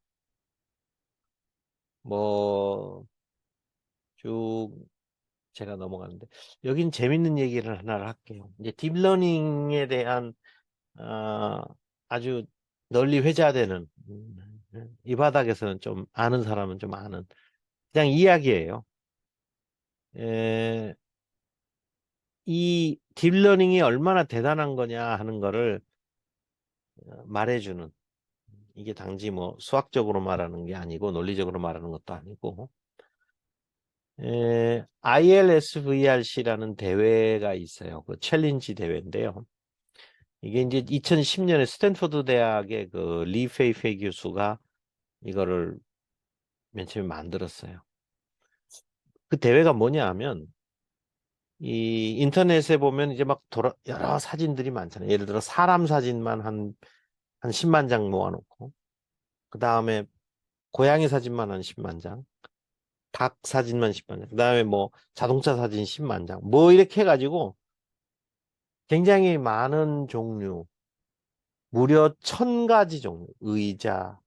A: 뭐 쭉 제가 넘어가는데 여긴 재밌는 얘기를 하나를 할게요. 이제 딥러닝에 대한 어, 아주 널리 회자되는 이 바닥에서는 좀 아는 사람은 좀 아는 그냥 이야기예요. 에, 이 딥러닝이 얼마나 대단한 거냐 하는 거를 말해주는 이게 단지 뭐 수학적으로 말하는 게 아니고 논리적으로 말하는 것도 아니고 ILSVRC라는 대회가 있어요. 그 챌린지 대회인데요. 이게 이제 2010년에 스탠퍼드 대학의 그 리 페이페이 교수가 이거를 맨 처음에 만들었어요. 그 대회가 뭐냐 하면 이 인터넷에 보면 이제 막 여러 사진들이 많잖아요. 예를 들어 사람 사진만 한 10만 장 모아놓고 그 다음에 고양이 사진만 한 10만 장, 닭 사진만 10만 장, 그 다음에 뭐 자동차 사진 10만 장, 뭐 이렇게 해가지고 굉장히 많은 종류, 무려 1000가지 종류, 의자,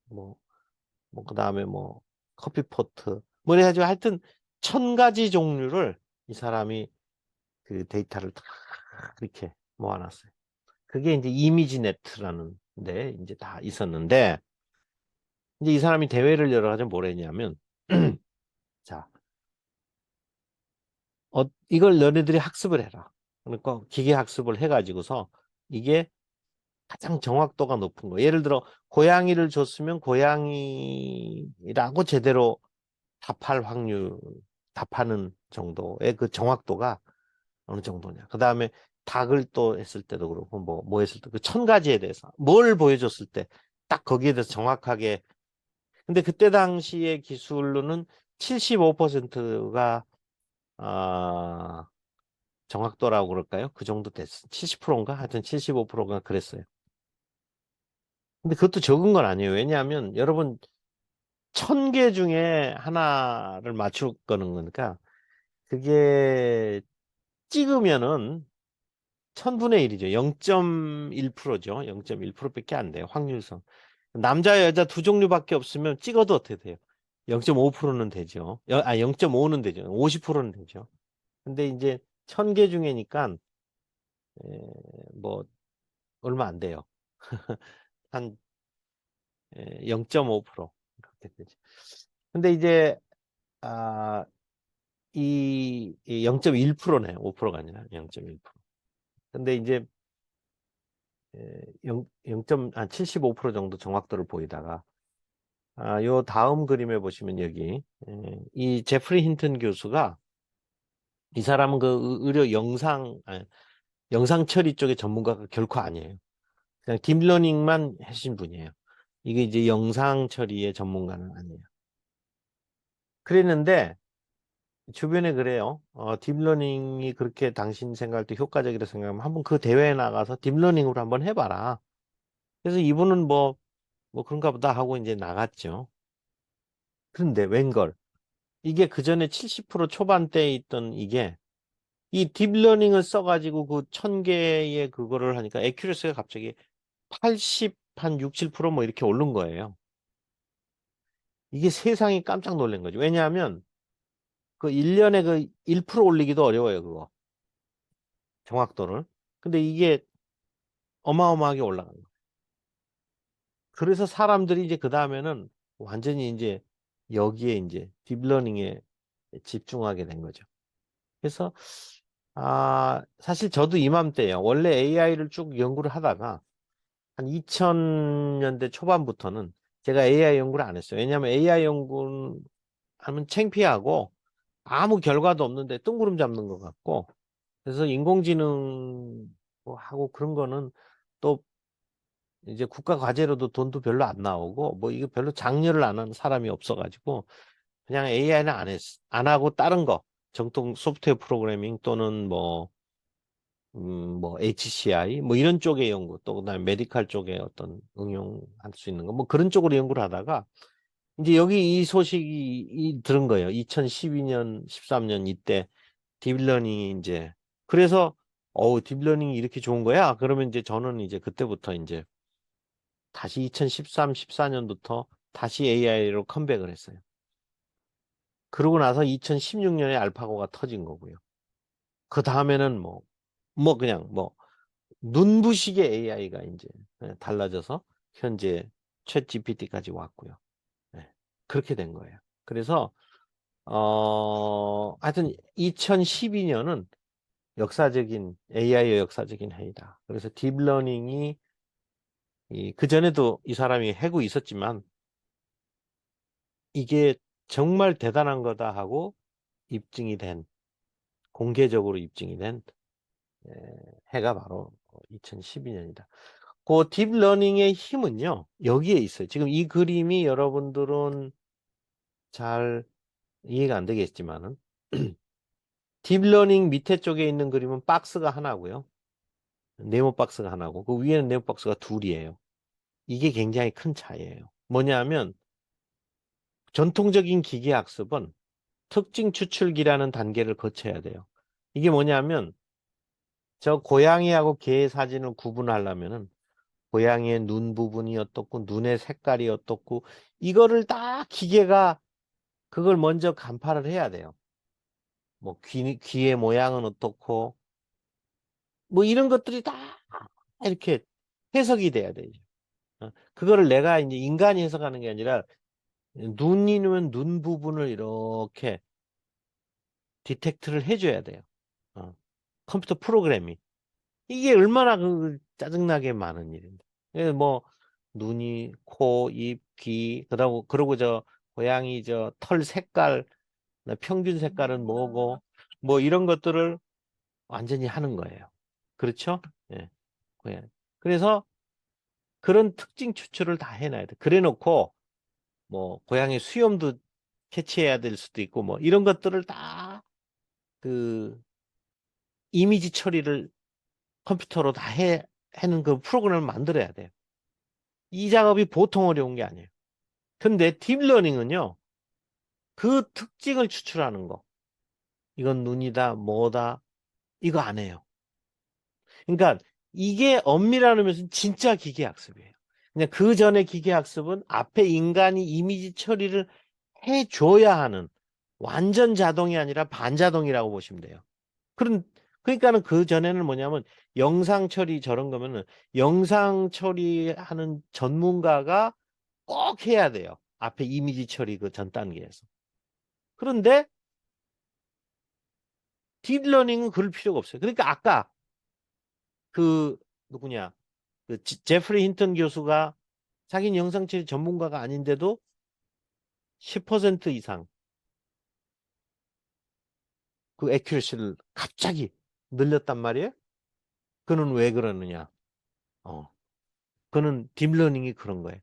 A: 뭐, 뭐 그 다음에 뭐 커피포트, 뭐 이래가지고 하여튼 1000가지 종류를 이 사람이 그 데이터를 다 이렇게 모아놨어요. 그게 이제 이미지 네트라는 데 이제 다 있었는데 이제 이 사람이 대회를 열어가지고 뭘 했냐면 자, 이걸 너네들이 학습을 해라. 그러니까 기계 학습을 해가지고서 이게 가장 정확도가 높은 거. 예를 들어 고양이를 줬으면 고양이라고 제대로 답할 확률, 답하는 정도의 그 정확도가 어느 정도냐. 그 다음에 닭을 또 했을 때도 그렇고 뭐 했을 때 그 1000가지에 대해서 뭘 보여줬을 때 딱 거기에 대해서 정확하게 근데 그때 당시의 기술로는 75%가 정확도라고 그럴까요? 그 정도 됐어. 70%인가? 하여튼 75%가 그랬어요. 근데 그것도 적은 건 아니에요. 왜냐하면 여러분 1000개 중에 하나를 맞출 거는 거니까 그게 찍으면은 1000분의 1이죠. 0.1%죠. 0.1%밖에 안 돼요. 확률상. 남자, 여자 두 종류밖에 없으면 찍어도 어떻게 돼요? 0.5%는 되죠. 0.5는 되죠. 50%는 되죠. 근데 이제 1000개 중에니까 뭐 얼마 안 돼요. 한 0.5% 그렇게 되죠. 근데 이제 아, 이 0.1%네. 5%가 아니라 0.1%. 근데 이제 0.75% 정도 정확도를 보이다가 요 다음 그림에 보시면 여기 이 제프리 힌튼 교수가 이 사람은 그 의료 영상 처리 쪽의 전문가가 결코 아니에요. 그냥 딥러닝만 하신 분이에요. 이게 이제 영상 처리의 전문가는 아니에요. 그랬는데 주변에 그래요. 딥러닝이 그렇게 당신 생각할 때 효과적이라 생각하면 한번 그 대회에 나가서 딥러닝으로 한번 해봐라. 그래서 이분은 뭐 그런가 보다 하고 이제 나갔죠. 그런데 웬걸 이게 그 전에 70% 초반대에 있던 이게 이 딥러닝을 써가지고 그 1000개의 그거를 하니까 애큐러시가 갑자기 80, 한 6, 7%뭐 이렇게 오른 거예요. 이게 세상이 깜짝 놀란 거죠. 왜냐하면 그 1년에 그 1% 올리기도 어려워요, 그거. 정확도를. 근데 이게 어마어마하게 올라간 거예요. 그래서 사람들이 이제 그 다음에는 완전히 이제 여기에 이제 딥러닝에 집중하게 된 거죠. 그래서 사실 저도 이맘때요. 원래 AI를 쭉 연구를 하다가 한 2000년대 초반부터는 제가 AI 연구를 안 했어요. 왜냐하면 AI 연구하면 창피하고 아무 결과도 없는데 뜬구름 잡는 것 같고, 그래서 인공지능 뭐 하고 그런 거는 또 이제 국가 과제로도 돈도 별로 안 나오고 뭐 이거 별로 장려를 안 하는 사람이 없어가지고 그냥 AI는 안 하고 다른 거 정통 소프트웨어 프로그래밍 또는 뭐 HCI 뭐 이런 쪽의 연구 또 그다음에 메디칼 쪽에 어떤 응용할 수 있는 거 뭐 그런 쪽으로 연구를 하다가 이제 여기 이 소식이 들은 거예요. 2012년, 13년 이때 딥러닝이 이제 그래서 딥러닝이 이렇게 좋은 거야? 그러면 이제 저는 이제 그때부터 이제 다시 2013, 14년부터 다시 AI로 컴백을 했어요. 그러고 나서 2016년에 알파고가 터진 거고요. 그 다음에는 그냥 눈부시게 AI가 이제 달라져서 현재 챗 GPT까지 왔고요. 네, 그렇게 된 거예요. 그래서 하여튼 2012년은 역사적인 AI의 역사적인 해이다. 그래서 딥러닝이 그 전에도 이 사람이 해고 있었지만 이게 정말 대단한 거다 하고 입증이 된 공개적으로 입증이 된 에, 해가 바로 2012년이다. 그 딥러닝의 힘은요 여기에 있어요. 지금 이 그림이 여러분들은 잘 이해가 안 되겠지만은 딥러닝 밑에 쪽에 있는 그림은 박스가 하나고요. 네모 박스가 하나고 그 위에는 네모 박스가 둘이에요. 이게 굉장히 큰 차이예요. 뭐냐면 전통적인 기계학습은 특징 추출기라는 단계를 거쳐야 돼요. 이게 뭐냐면 저 고양이하고 개의 사진을 구분하려면은 고양이의 눈 부분이 어떻고 눈의 색깔이 어떻고 이거를 다 기계가 그걸 먼저 간파를 해야 돼요. 뭐 귀의 모양은 어떻고 뭐 이런 것들이 다 이렇게 해석이 돼야 되죠. 그거를 내가 이제 인간이 해석하는 게 아니라 눈이면 눈 부분을 이렇게 디텍트를 해줘야 돼요. 어, 컴퓨터 프로그램이. 이게 얼마나 그 짜증나게 많은 일인데. 뭐, 눈이, 코, 입, 귀, 그러고 저, 고양이 저 털 색깔, 평균 색깔은 뭐고, 뭐 이런 것들을 완전히 하는 거예요. 그렇죠? 예. 고양이. 그래서 그런 특징 추출을 다 해놔야 돼. 그래 놓고, 뭐, 고양이 수염도 캐치해야 될 수도 있고, 뭐, 이런 것들을 다, 그, 이미지 처리를 컴퓨터로 다 해는 그 프로그램을 만들어야 돼요. 이 작업이 보통 어려운 게 아니에요. 근데 딥러닝은요, 그 특징을 추출하는 거. 이건 눈이다, 뭐다, 이거 안 해요. 그러니까 이게 엄밀한 의미에서는 진짜 기계학습이에요. 그냥 그 전에 기계학습은 앞에 인간이 이미지 처리를 해줘야 하는 완전 자동이 아니라 반자동이라고 보시면 돼요. 그러니까는 그 전에는 뭐냐면 영상 처리 저런 거면은 영상 처리하는 전문가가 꼭 해야 돼요. 앞에 이미지 처리 그 전 단계에서. 그런데 딥러닝은 그럴 필요가 없어요. 그러니까 아까 그 누구냐 그 제프리 힌턴 교수가 자기는 영상 처리 전문가가 아닌데도 10% 이상 그 애큐러시를 갑자기 늘렸단 말이에요. 그는 왜 그러느냐? 어, 그는 딥러닝이 그런 거예요.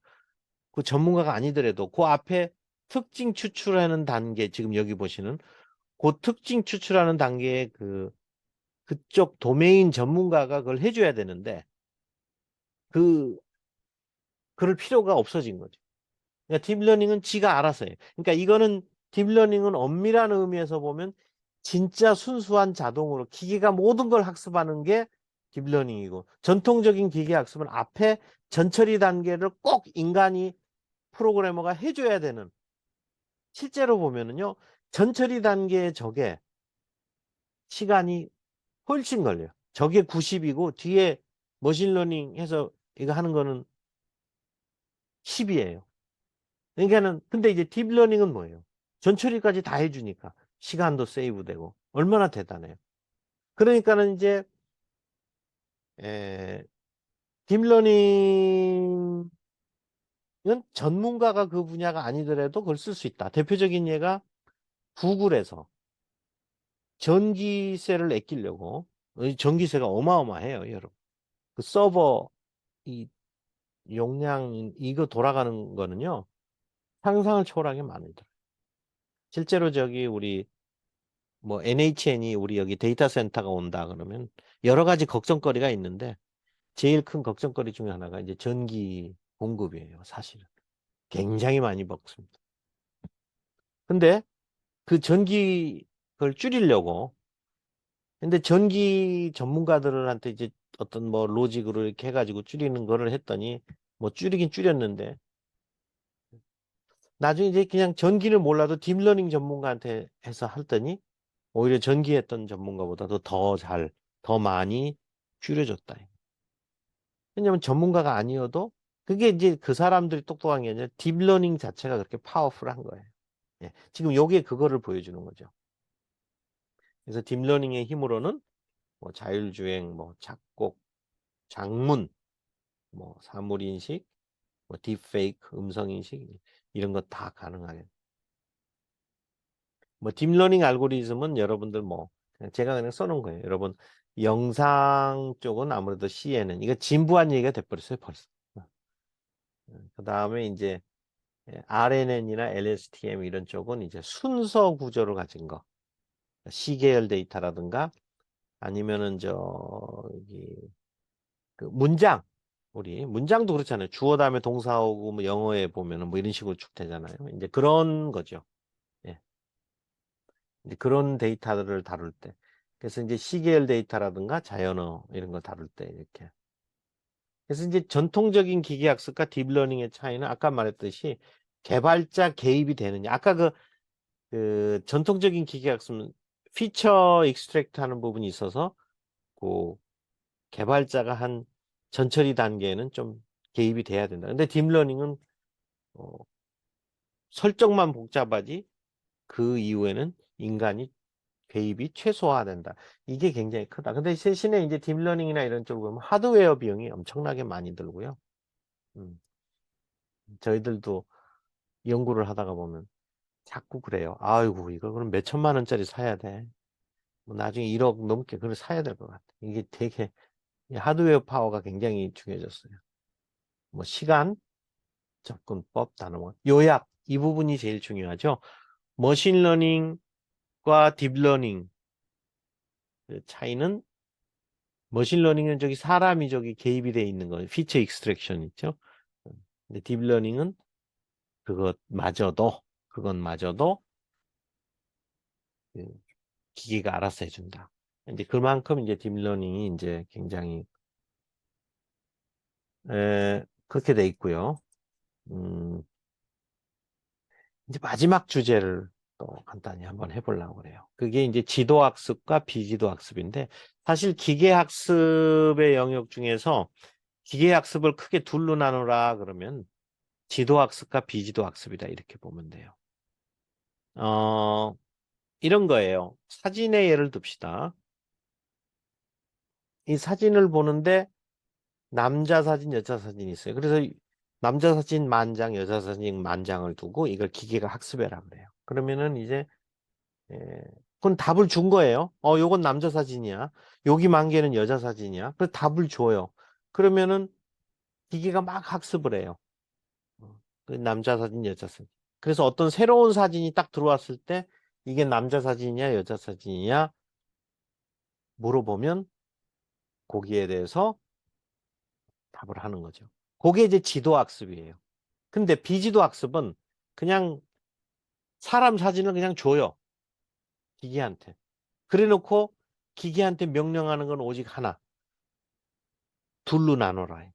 A: 그 전문가가 아니더라도 그 앞에 특징 추출하는 단계, 지금 여기 보시는 그 특징 추출하는 단계에 그쪽 도메인 전문가가 그걸 해줘야 되는데 그, 그럴 필요가 없어진 거죠. 그러니까 딥러닝은 지가 알아서 해요. 그러니까 이거는 딥러닝은 엄밀한 의미에서 보면 진짜 순수한 자동으로 기계가 모든 걸 학습하는 게 딥러닝이고, 전통적인 기계 학습은 앞에 전처리 단계를 꼭 인간이 프로그래머가 해줘야 되는, 실제로 보면은요, 전처리 단계의 저게 시간이 훨씬 걸려요. 저게 90이고 뒤에 머신러닝 해서 이거 하는 거는 10이에요. 그러니까는 근데 이제 딥러닝은 뭐예요? 전처리까지 다 해주니까 시간도 세이브되고 얼마나 대단해요. 그러니까는 이제 에, 딥러닝은 전문가가 그 분야가 아니더라도 그걸 쓸 수 있다. 대표적인 예가 구글에서 전기세를 아끼려고, 전기세가 어마어마해요, 여러분. 그 서버 이 용량 이거 돌아가는 거는요, 상상을 초월하게 많이 들어요. 실제로 저기 우리 뭐 NHN이 우리 여기 데이터 센터가 온다 그러면 여러 가지 걱정거리가 있는데 제일 큰 걱정거리 중에 하나가 이제 전기 공급이에요, 사실은. 굉장히 많이 먹습니다. 근데 그 전기 그걸 줄이려고, 근데 전기 전문가들한테 이제 어떤 뭐 로직으로 이렇게 해가지고 줄이는 거를 했더니 뭐 줄이긴 줄였는데 나중에 이제 그냥 전기를 몰라도 딥러닝 전문가한테 해서 했더니 오히려 전기했던 전문가보다도 더 잘, 더 많이 줄여줬다. 왜냐면 전문가가 아니어도 그게 이제 그 사람들이 똑똑한 게 아니라 딥러닝 자체가 그렇게 파워풀한 거예요. 예. 지금 요게 그거를 보여주는 거죠. 그래서 딥러닝의 힘으로는 뭐 자율주행, 뭐 작곡, 장문, 뭐 사물인식, 뭐 딥페이크, 음성인식 이런 거 다 가능하게. 뭐 딥러닝 알고리즘은 여러분들 뭐 그냥 제가 그냥 써놓은 거예요. 여러분 영상 쪽은 아무래도 CNN 이거 진부한 얘기가 돼버렸어요 벌써. 그 다음에 이제 RNN이나 LSTM 이런 쪽은 이제 순서 구조를 가진 거, 시계열 데이터라든가 아니면은 저기 그 문장, 우리 문장도 그렇잖아요. 주어 다음에 동사 오고 뭐 영어에 보면은 뭐 이런 식으로 쭉 되잖아요. 이제 그런 거죠. 예. 이제 그런 데이터를 다룰 때. 그래서 이제 시계열 데이터라든가 자연어 이런 거 다룰 때 이렇게. 그래서 이제 전통적인 기계학습과 딥러닝의 차이는 아까 말했듯이 개발자 개입이 되느냐. 아까 그 전통적인 기계학습은 피처 익스트랙트 하는 부분이 있어서 그 개발자가 한 전처리 단계에는 좀 개입이 돼야 된다. 근데 딥러닝은 어, 설정만 복잡하지 그 이후에는 인간이 개입이 최소화된다. 이게 굉장히 크다. 근데 대신에 이제 딥러닝이나 이런 쪽으로 보면 하드웨어 비용이 엄청나게 많이 들고요. 음, 저희들도 연구를 하다가 보면 자꾸 그래요. 아이고, 이거 그럼 몇 천만 원짜리 사야 돼. 뭐 나중에 1억 넘게 그걸 사야 될 것 같아. 이게 되게 이 하드웨어 파워가 굉장히 중요해졌어요. 뭐 시간, 접근법, 단어, 요약 이 부분이 제일 중요하죠. 머신러닝과 딥러닝 그 차이는 머신러닝은 저기 사람이 저기 개입이 돼 있는 거예요. 피처 익스트랙션 있죠. 근데 딥러닝은 그것마저도 그 기계가 알아서 해준다. 이제 그만큼 이제 딥러닝이 이제 굉장히 그렇게 돼 있고요. 음, 이제 마지막 주제를 또 간단히 한번 해보려고 그래요. 그게 이제 지도학습과 비지도학습인데 사실 기계학습의 영역 중에서 기계학습을 크게 둘로 나누라 그러면 지도학습과 비지도학습이다 이렇게 보면 돼요. 어, 이런 거예요. 사진의 예를 듭시다. 이 사진을 보는데 남자 사진, 여자 사진이 있어요. 그래서 남자 사진 만 장, 여자 사진 만 장을 두고 이걸 기계가 학습해라 그래요. 그러면은 이제 그건 답을 준 거예요. 요건 남자 사진이야. 여기 만 개는 여자 사진이야. 그래서 답을 줘요. 그러면은 기계가 막 학습을 해요. 그 남자 사진, 여자 사진. 그래서 어떤 새로운 사진이 딱 들어왔을 때 이게 남자 사진이냐, 여자 사진이냐 물어보면 거기에 대해서 답을 하는 거죠. 그게 이제 지도 학습이에요. 근데 비지도 학습은 그냥 사람 사진을 그냥 줘요. 기계한테. 그래 놓고 기계한테 명령하는 건 오직 하나. 둘로 나눠라.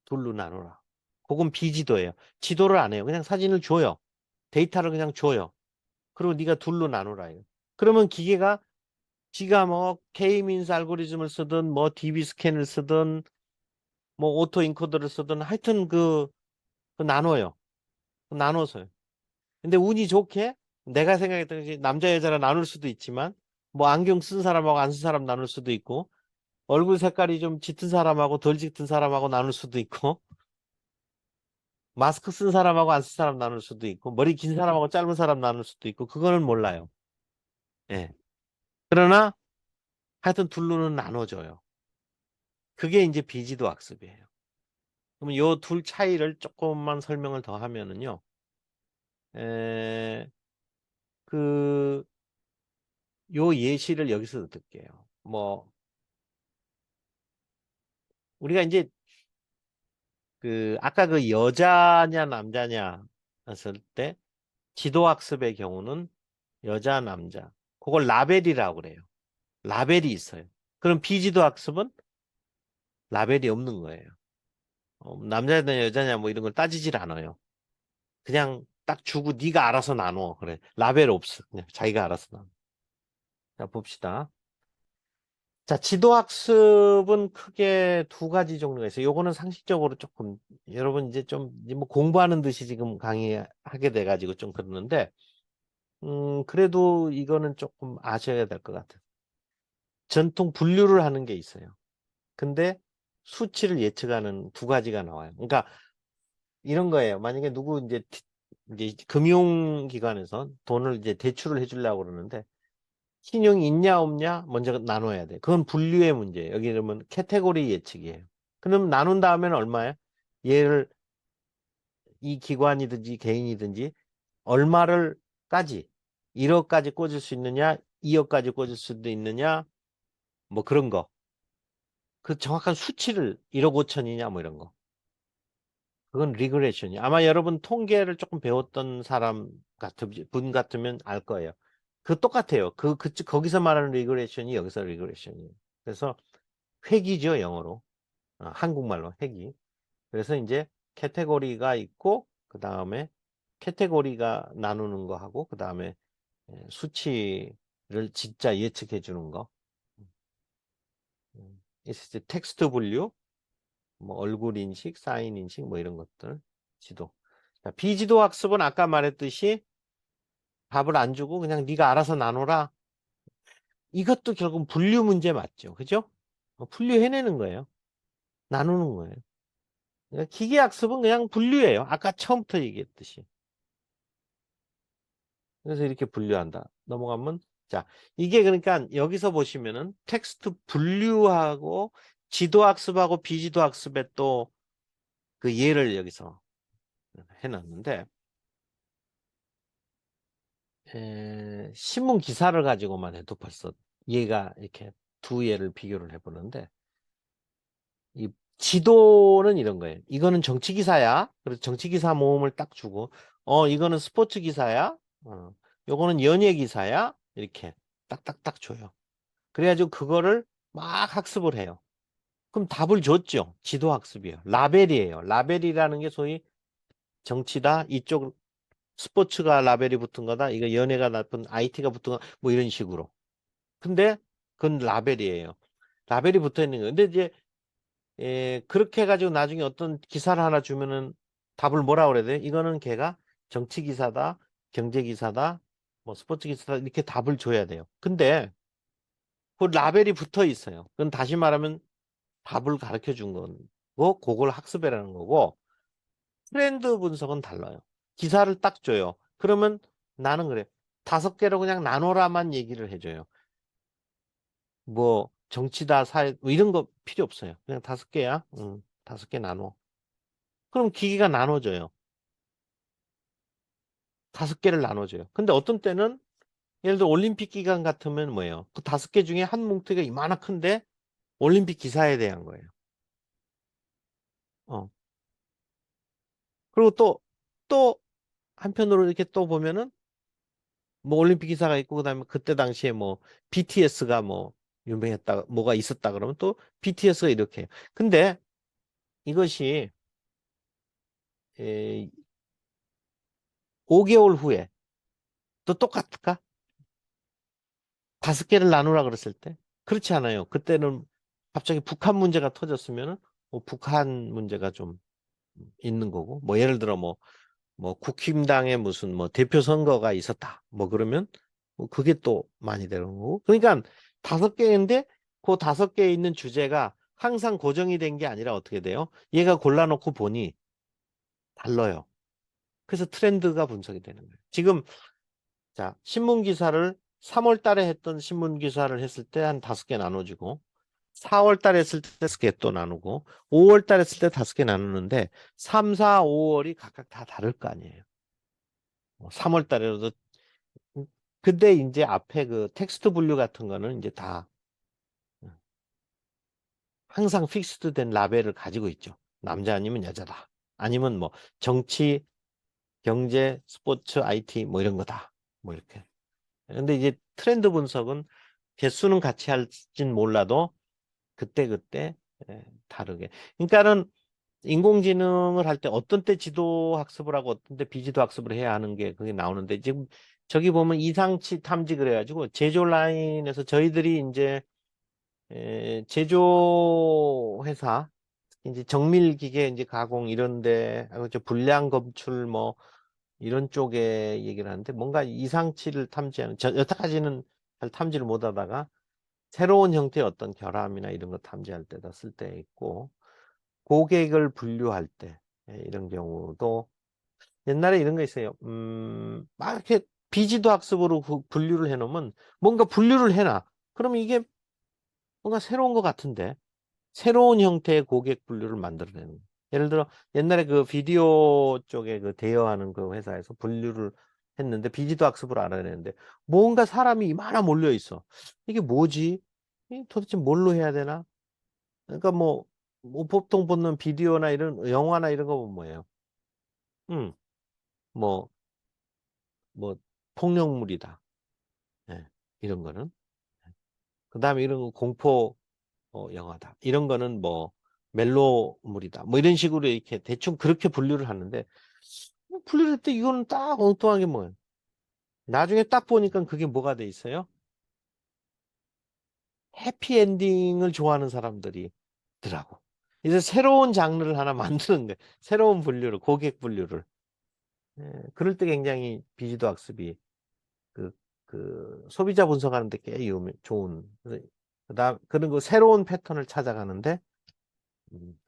A: 둘로 나눠라. 그건 비지도예요. 지도를 안 해요. 그냥 사진을 줘요. 데이터를 그냥 줘요. 그리고 네가 둘로 나눠라요. 그러면 기계가 지가 뭐 K-민스 알고리즘을 쓰든 뭐 DB 스캔을 쓰든 뭐 오토 인코더를 쓰든 하여튼 그 나눠요. 나눠서요. 근데 운이 좋게 내가 생각했던 것이 남자 여자라 나눌 수도 있지만 뭐 안경 쓴 사람하고 안 쓴 사람 나눌 수도 있고 얼굴 색깔이 좀 짙은 사람하고 덜 짙은 사람하고 나눌 수도 있고 마스크 쓴 사람하고 안 쓴 사람 나눌 수도 있고 머리 긴 사람하고 짧은 사람 나눌 수도 있고 그거는 몰라요. 예. 그러나 하여튼 둘로는 나눠줘요. 그게 이제 비지도 학습이에요. 그러면 요 둘 차이를 조금만 설명을 더 하면은요. 에, 그, 요 예시를 여기서 듣게요. 뭐, 우리가 이제 아까 그 여자냐 남자냐 했을 때 지도학습의 경우는 여자 남자 그걸 라벨이라고 그래요. 라벨이 있어요. 그럼 비지도학습은 라벨이 없는 거예요. 남자냐 여자냐 뭐 이런 걸 따지질 않아요. 그냥 딱 주고 네가 알아서 나눠. 그래. 라벨 없어. 그냥 자기가 알아서 나눠. 자, 봅시다. 자, 지도학습은 크게 두 가지 종류가 있어요. 요거는 상식적으로 조금 여러분 이제 좀 이제 뭐 공부하는 듯이 지금 강의하게 돼가지고 좀 그러는데 그래도 이거는 조금 아셔야 될 것 같아요. 전통 분류를 하는 게 있어요. 근데 수치를 예측하는 두 가지가 나와요. 그러니까 이런 거예요. 만약에 누구 이제 금융기관에서 돈을 이제 대출을 해주려고 그러는데 신용이 있냐 없냐 먼저 나눠야 돼. 그건 분류의 문제예요. 여기 그러면 카테고리 예측이에요. 그럼 나눈 다음에는 얼마야? 얘를 이 기관이든지 개인이든지 얼마를까지 1억까지 꽂을 수 있느냐 2억까지 꽂을 수도 있느냐 뭐 그런 거. 그 정확한 수치를 1억 5천이냐 뭐 이런 거. 그건 리그레션이. 아마 여러분 통계를 조금 배웠던 분 같으면 알 거예요. 그 똑같아요. 거기서 말하는 리그레션이 여기서 리그레션이에요. 그래서 회귀죠, 영어로. 한국말로 회귀. 그래서 이제 카테고리가 있고 그 다음에 카테고리가 나누는 거 하고 그 다음에 수치를 진짜 예측해 주는 거. 이제 텍스트 분류, 뭐 얼굴 인식, 사인 인식 뭐 이런 것들 지도. 자, 비지도 학습은 아까 말했듯이 답을 안 주고 그냥 네가 알아서 나눠라. 이것도 결국 분류 문제 맞죠, 그죠? 분류해내는 거예요. 나누는 거예요. 그러니까 기계 학습은 그냥 분류예요. 아까 처음부터 얘기했듯이. 그래서 이렇게 분류한다. 넘어가면 자, 이게 그러니까 여기서 보시면은 텍스트 분류하고 지도 학습하고 비지도 학습에 또 그 예를 여기서 해놨는데 신문 기사를 가지고만 해도 벌써 얘가 이렇게 두 예를 비교를 해보는데 이 지도는 이런 거예요. 이거는 정치 기사야. 그래서 정치 기사 모음을 딱 주고 이거는 스포츠 기사야. 요거는 연예 기사야. 이렇게 딱딱딱 줘요. 그래가지고 그거를 막 학습을 해요. 그럼 답을 줬죠. 지도 학습이에요. 라벨이에요. 라벨이라는 게 소위 정치다. 이쪽 스포츠가 라벨이 붙은 거다. 이거 연예가 나쁜 IT가 붙은 거. 뭐 이런 식으로. 근데 그건 라벨이에요. 라벨이 붙어 있는 거예요. 근데 이제 그렇게 해가지고 나중에 어떤 기사를 하나 주면은 답을 뭐라 그래야 돼? 이거는 걔가 정치 기사다, 경제 기사다, 뭐 스포츠 기사다 이렇게 답을 줘야 돼요. 근데 그 라벨이 붙어 있어요. 그건 다시 말하면 답을 가르쳐 준 거고, 그걸 학습이라는 거고, 트렌드 분석은 달라요. 기사를 딱 줘요. 그러면 나는 그래. 5개로 그냥 나눠라만 얘기를 해줘요. 뭐, 정치다, 사회, 뭐 이런 거 필요 없어요. 그냥 5개야. 5개 나눠. 그럼 기계가 나눠줘요. 5개를 나눠줘요. 근데 어떤 때는, 예를 들어 올림픽 기간 같으면 뭐예요? 그 5개 중에 한 뭉태가 이만한 큰데, 올림픽 기사에 대한 거예요. 어. 그리고 또 한편으로 이렇게 또 보면은, 뭐 올림픽 기사가 있고 그다음에 그때 당시에 뭐 BTS가 뭐 유명했다 뭐가 있었다 그러면 또 BTS가 이렇게 해요. 근데 이것이 5개월 후에 또 똑같을까? 5개를 나누라 그랬을 때 그렇지 않아요. 그때는 갑자기 북한 문제가 터졌으면은 뭐 북한 문제가 좀 있는 거고 뭐 예를 들어 뭐 국힘당의 무슨 뭐 대표 선거가 있었다 뭐 그러면 뭐 그게 또 많이 되는 거고 그러니까 5개인데 그 5개에 있는 주제가 항상 고정이 된 게 아니라 어떻게 돼요? 얘가 골라놓고 보니 달라요. 그래서 트렌드가 분석이 되는 거예요. 지금 자 신문 기사를 3월 달에 했던 신문 기사를 했을 때 한 5개 나눠지고 4월 달에 했을 때 5개 또 나누고 5월 달에 했을 때 5개 나누는데 3, 4, 5월이 각각 다 다를 거 아니에요. 3월 달에도 근데 이제 앞에 그 텍스트 분류 같은 거는 이제 다 항상 픽스드 된 라벨을 가지고 있죠. 남자 아니면 여자다. 아니면 뭐 정치, 경제, 스포츠, IT 뭐 이런 거다. 뭐 이렇게. 근데 이제 트렌드 분석은 개수는 같이 할진 몰라도 그때그때 다르게. 그러니까는 인공지능을 할 때 어떤 때 지도 학습을 하고 어떤 때 비지도 학습을 해야 하는 게 그게 나오는데 지금 저기 보면 이상치 탐지 그래가지고 제조 라인에서 저희들이 이제 제조 회사 이제 정밀 기계 이제 가공 이런데 불량 검출 뭐 이런 쪽에 얘기를 하는데 뭔가 이상치를 탐지하는 여태까지는 잘 탐지를 못하다가 새로운 형태의 어떤 결함이나 이런 거 탐지할 때다 쓸 때 있고 고객을 분류할 때 이런 경우도 옛날에 이런 거 있어요. 막 이렇게 비지도 학습으로 분류를 해놓으면 뭔가 분류를 해놔. 그러면 이게 뭔가 새로운 것 같은데 새로운 형태의 고객 분류를 만들어내는 거예요. 예를 들어 옛날에 그 비디오 쪽에 그 대여하는 그 회사에서 분류를 했는데 비지도 학습을 알아내는데 뭔가 사람이 이마나 몰려 있어. 이게 뭐지? 도대체 뭘로 해야 되나? 그러니까 뭐 보통 보는 비디오나 이런 영화나 이런 거 보면 뭐예요? 음, 뭐, 뭐 폭력물이다. 예, 이런 거는. 그 다음에 이런 거 공포 영화다. 이런 거는 뭐 멜로물이다. 뭐 이런 식으로 이렇게 대충 그렇게 분류를 하는데 분류를 할 때 이거는 딱 엉뚱하게 뭐예요? 나중에 딱 보니까 그게 뭐가 돼 있어요? 해피엔딩을 좋아하는 사람들이 더라고. 이제 새로운 장르를 하나 만드는 거예요. 새로운 분류를, 고객 분류를. 그럴 때 굉장히 비지도 학습이 그, 그 소비자 분석하는 데 꽤 좋은. 그다음, 그런 거 새로운 패턴을 찾아가는데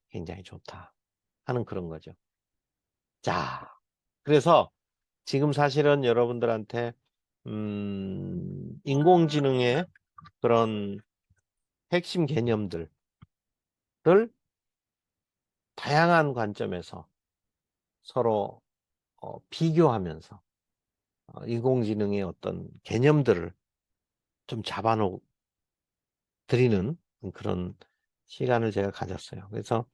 A: 굉장히 좋다 하는 그런 거죠. 자, 그래서 지금 사실은 여러분들한테 인공지능의 그런 핵심 개념들을 다양한 관점에서 서로 비교하면서 인공지능의 어떤 개념들을 좀 잡아놓 드리는 그런 시간을 제가 가졌어요. 그래서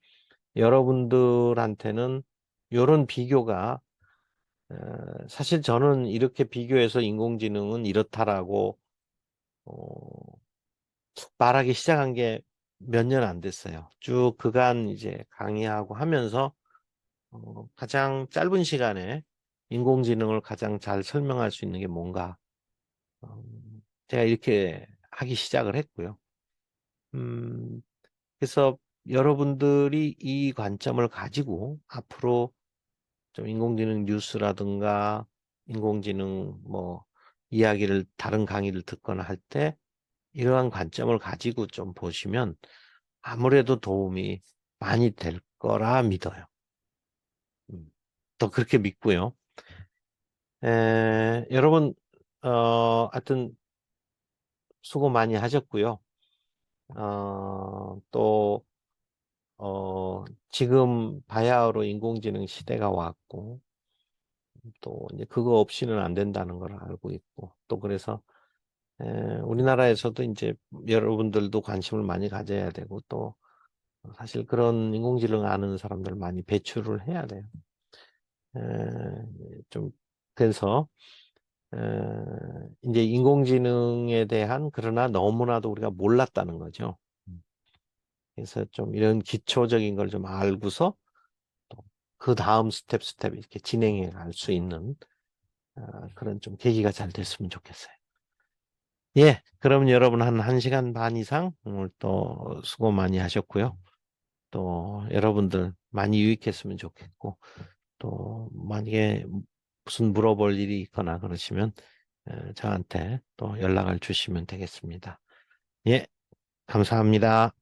A: 여러분들한테는 이런 비교가 사실 저는 이렇게 비교해서 인공지능은 이렇다라고 어, 말하기 시작한 게 몇 년 안 됐어요. 쭉 그간 이제 강의하고 하면서 가장 짧은 시간에 인공지능을 가장 잘 설명할 수 있는 게 뭔가 어, 제가 이렇게 하기 시작을 했고요. 음, 그래서 여러분들이 이 관점을 가지고 앞으로 좀 인공지능 뉴스라든가 인공지능 뭐 이야기를 다른 강의를 듣거나 할 때 이러한 관점을 가지고 좀 보시면 아무래도 도움이 많이 될 거라 믿어요. 또 그렇게 믿고요. 여러분, 하여튼 수고 많이 하셨고요. 또, 지금 바야흐로 인공지능 시대가 왔고, 또 이제 그거 없이는 안 된다는 걸 알고 있고, 또 그래서 우리나라에서도 이제 여러분들도 관심을 많이 가져야 되고, 또 사실 그런 인공지능 아는 사람들 많이 배출을 해야 돼요. 좀 그래서 이제 인공지능에 대한 그러나 너무나도 우리가 몰랐다는 거죠. 그래서 좀 이런 기초적인 걸 좀 알고서 또 그 다음 스텝 이렇게 진행해 갈 수 있는 그런 좀 계기가 잘 됐으면 좋겠어요. 예, 그럼 여러분 한 1시간 반 이상 오늘 또 수고 많이 하셨고요. 또 여러분들 많이 유익했으면 좋겠고 또 만약에 무슨 물어볼 일이 있거나 그러시면 저한테 또 연락을 주시면 되겠습니다. 예, 감사합니다.